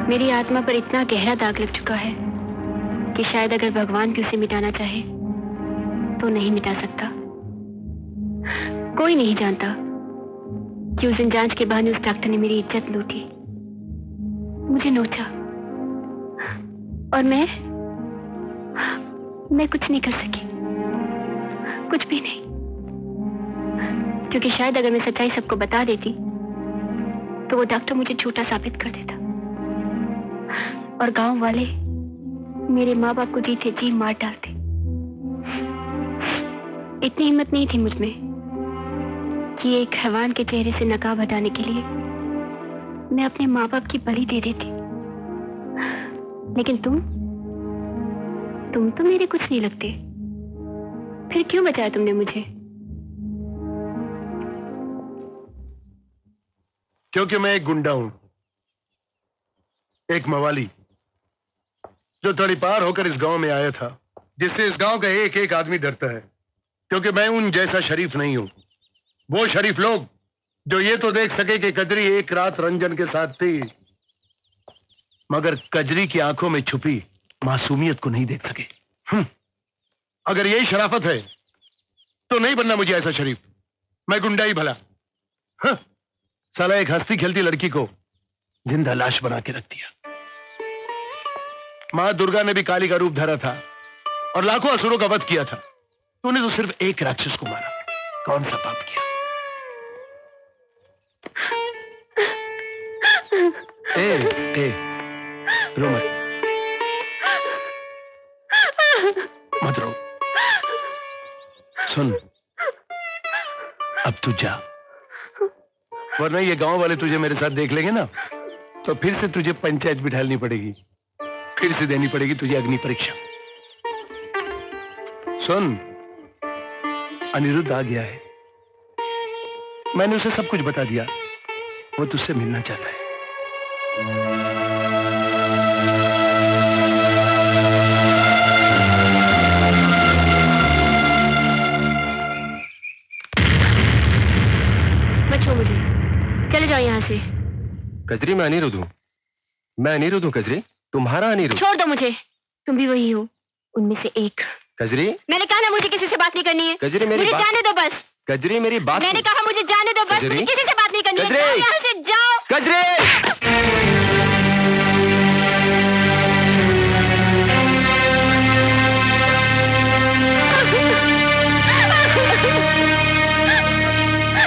मेरी आत्मा पर इतना गहरा दाग लग चुका है कि शायद अगर भगवान भी उसे मिटाना चाहे तो नहीं मिटा सकता। कोई नहीं जानता कि उस दिन जांच के बहाने उस डॉक्टर ने मेरी इज्जत लूटी, मुझे नोचा, और मैं कुछ नहीं कर सकी, कुछ भी नहीं, क्योंकि शायद अगर मैं सच्चाई सबको बता देती तो वो डॉक्टर मुझे झूठा साबित कर देता और गांव वाले मेरे माँ बाप को जीते जी मार डालते। इतनी हिम्मत नहीं थी मुझमें कि एक हैवान के चेहरे से नकाब हटाने के लिए मैं अपने माँ बाप की बलि दे देती। लेकिन तुम तो मेरे कुछ नहीं लगते, फिर क्यों बचाया तुमने मुझे? क्योंकि मैं एक गुंडा हूं, एक मवाली जो तड़ीपार होकर इस गांव में आया था, जिससे इस गांव का एक एक आदमी डरता है। क्योंकि मैं उन जैसा शरीफ नहीं हूं, वो शरीफ लोग जो ये तो देख सके कि कजरी एक रात रंजन के साथ थी, मगर कजरी की आंखों में छुपी मासूमियत को नहीं देख सके। अगर यही शराफत है तो नहीं बनना मुझे ऐसा शरीफ, मैं गुंडा ही भला। साला एक हंसती खेलती लड़की को जिंदा लाश बना के रख दिया। मां दुर्गा ने भी काली का रूप धरा था और लाखों असुरों का वध किया था। तूने तो सिर्फ एक राक्षस को मारा, कौन सा पाप किया? ए, रो मत रो। सुन, अब तू जा, वरना ये गांव वाले तुझे मेरे साथ देख लेंगे ना तो फिर से तुझे पंचायत बिठालनी पड़ेगी, फिर से देनी पड़ेगी तुझे अग्नि परीक्षा। सुन, अनिरुद्ध आ गया है, मैंने उसे सब कुछ बता दिया, वो तुझसे मिलना चाहता है। मुझे चले जाओ यहाँ से। कजरी, मैं अनिरुद्ध हूँ, मैं अनिरुद्ध हूँ कजरी, तुम्हारा अनिरुद्ध। छोड़ दो मुझे, तुम भी वही हो, उनमें से एक। कजरी, मैंने कहा ना मुझे किसी से बात नहीं करनी है। कजरी मेरी मुझे बात जाने दो बस। कजरी मेरी बात, मैंने कहा मुझे जाने दो बस, मुझे किसी से बात नहीं करनी है। जाओ यहाँ से, जाओ। कजरी,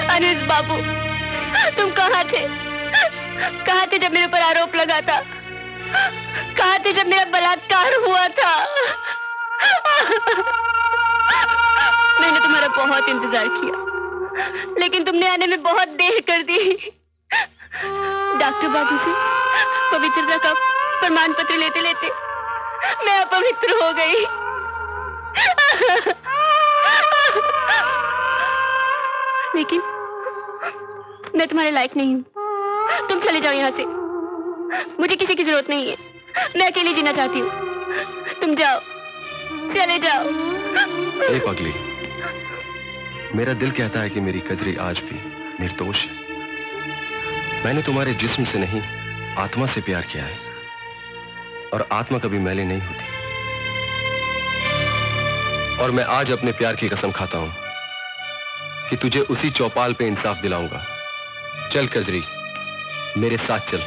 अनिरुद्ध बाबू, तुम कहाँ थे? कहाँ थे जब मेरे ऊपर आरोप लगा था? कहाँ थे जब मेरा बलात्कार बलात्कार हुआ था। मैंने तुम्हारा बहुत इंतजार किया, लेकिन तुमने आने में बहुत देर कर दी। डॉक्टर बाबू से पवित्रता का प्रमाण पत्र लेते लेते मैं अपवित्र हो गई। लेकिन मैं तुम्हारे लायक नहीं हूँ। तुम चले जाओ यहाँ से, मुझे किसी की जरूरत नहीं है। मैं अकेली जीना चाहती हूँ। तुम जाओ, चले जाओ। ए पगली, मेरा दिल कहता है कि मेरी कजरी आज भी निर्दोष है। मैंने तुम्हारे जिस्म से नहीं, आत्मा से प्यार किया है, और आत्मा कभी मैली नहीं होती। और मैं आज अपने प्यार की कसम खाता हूं कि तुझे उसी चौपाल पे इंसाफ दिलाऊंगा। चल कजरी, मेरे साथ चल।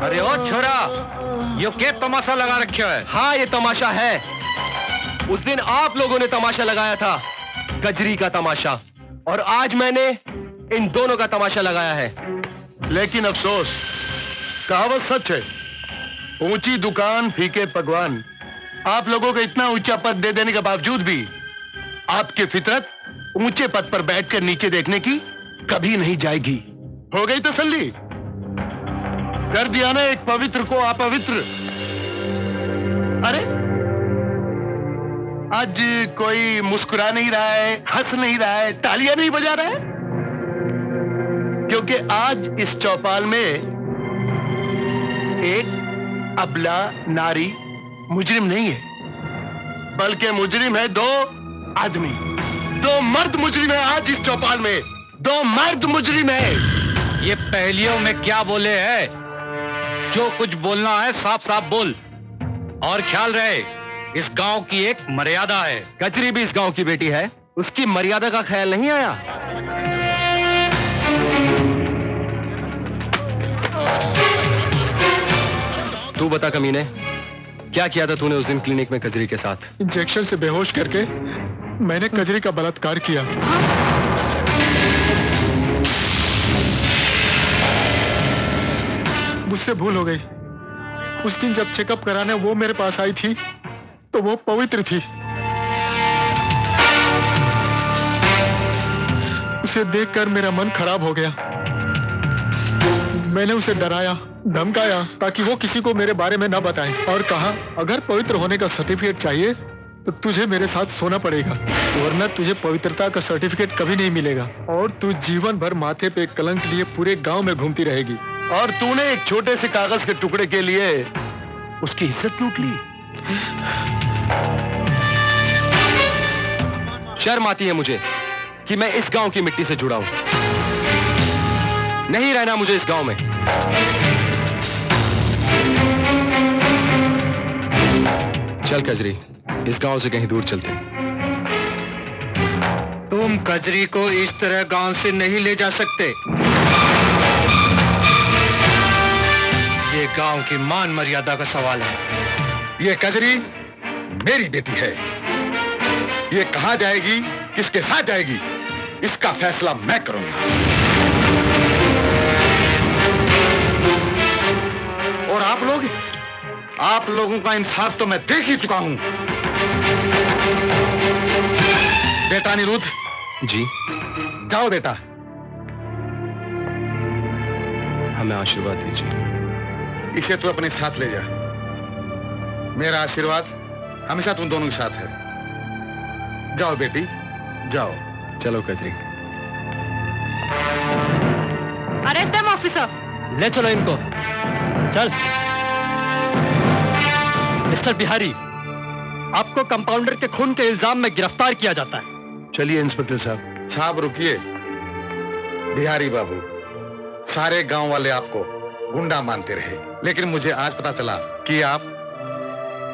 अरे ओ छोरा, यो क्या तमाशा लगा रखा है? हाँ, ये तमाशा है। उस दिन आप लोगों ने तमाशा लगाया था, कजरी का तमाशा, और आज मैंने इन दोनों का तमाशा लगाया है। लेकिन अफसोस, कहावत सच है, ऊंची दुकान फीके पकवान। आप लोगों को इतना ऊंचा पद दे देने के बावजूद भी आपकी फितरत ऊंचे पद पर बैठकर नीचे देखने की कभी नहीं जाएगी। हो गई तसल्ली? कर दिया ना एक पवित्र को अपवित्र। अरे आज कोई मुस्कुरा नहीं रहा है, हंस नहीं रहा है, तालियां नहीं बजा रहा है, क्योंकि आज इस चौपाल में एक अबला नारी मुजरिम नहीं है, बल्कि मुजरिम है दो आदमी, दो मर्द मुजरिम है। आज इस चौपाल में दो मर्द मुजरिम है। ये पहेलियों में क्या बोले है? जो कुछ बोलना है साफ साफ बोल, और ख्याल रहे इस गांव की एक मर्यादा है। कजरी भी इस गांव की बेटी है, उसकी मर्यादा का ख्याल नहीं आया? तू बता कमीने, क्या किया था तूने उस दिन क्लिनिक में कजरी के साथ? इंजेक्शन से बेहोश करके मैंने कजरी का बलात्कार किया। मुझसे भूल हो गई। उस दिन जब चेकअप कराने वो मेरे पास आई थी तो वो पवित्र थी। उसे देखकर मेरा मन खराब हो गया। मैंने उसे डराया, धमकाया ताकि वो किसी को मेरे बारे में न बताए, और कहा अगर पवित्र होने का सर्टिफिकेट चाहिए तो तुझे मेरे साथ सोना पड़ेगा, वरना तुझे पवित्रता का सर्टिफिकेट कभी नहीं मिलेगा, और तू जीवन भर माथे पे कलंक लिए पूरे गांव में घूमती रहेगी। और तूने एक छोटे से कागज के टुकड़े के लिए उसकी इज्जत लूट ली। शर्म आती है मुझे कि मैं इस गांव की मिट्टी से जुड़ा हूं। नहीं रहना मुझे इस गांव में। चल कजरी, इस गांव से कहीं दूर चलते हैं। तुम कजरी को इस तरह गांव से नहीं ले जा सकते। ये गांव की मान मर्यादा का सवाल है। ये कजरी मेरी बेटी है। ये कहां जाएगी, किसके साथ जाएगी, इसका फैसला मैं करूंगा। और आप लोगों का इंसाफ तो मैं देख ही चुका हूं। बेटा अनिरुद्ध जी, जाओ बेटा। हमें आशीर्वाद दीजिए। इसे तू अपने साथ ले जा। मेरा आशीर्वाद हमेशा तुम दोनों के साथ है। जाओ बेटी, जाओ। चलो कजरी। Arrest them officer. ले चलो इनको। चल। मिस्टर बिहारी, आपको कंपाउंडर के खून के इल्जाम में गिरफ्तार किया जाता है। चलिए इंस्पेक्टर साहब। साहब रुकिए। बिहारी बाबू, सारे गांव वाले आपको गुंडा मानते रहे, लेकिन मुझे आज पता चला कि आप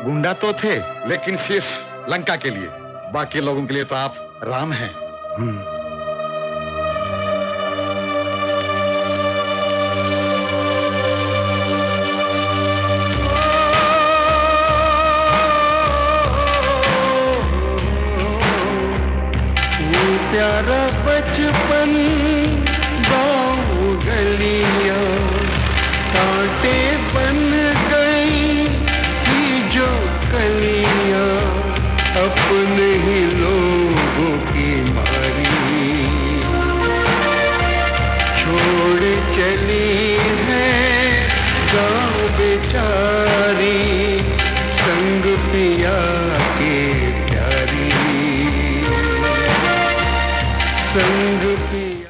गुंडा तो थे, लेकिन सिर्फ लंका के लिए, बाकी लोगों के लिए तो आप राम हैं। प्यारा बचपन गाँव गलियां कांटे बन गई थी जो कलियां अपने ही लोगों की मारी छोड़ चली है गाँव बेचारी संग पिया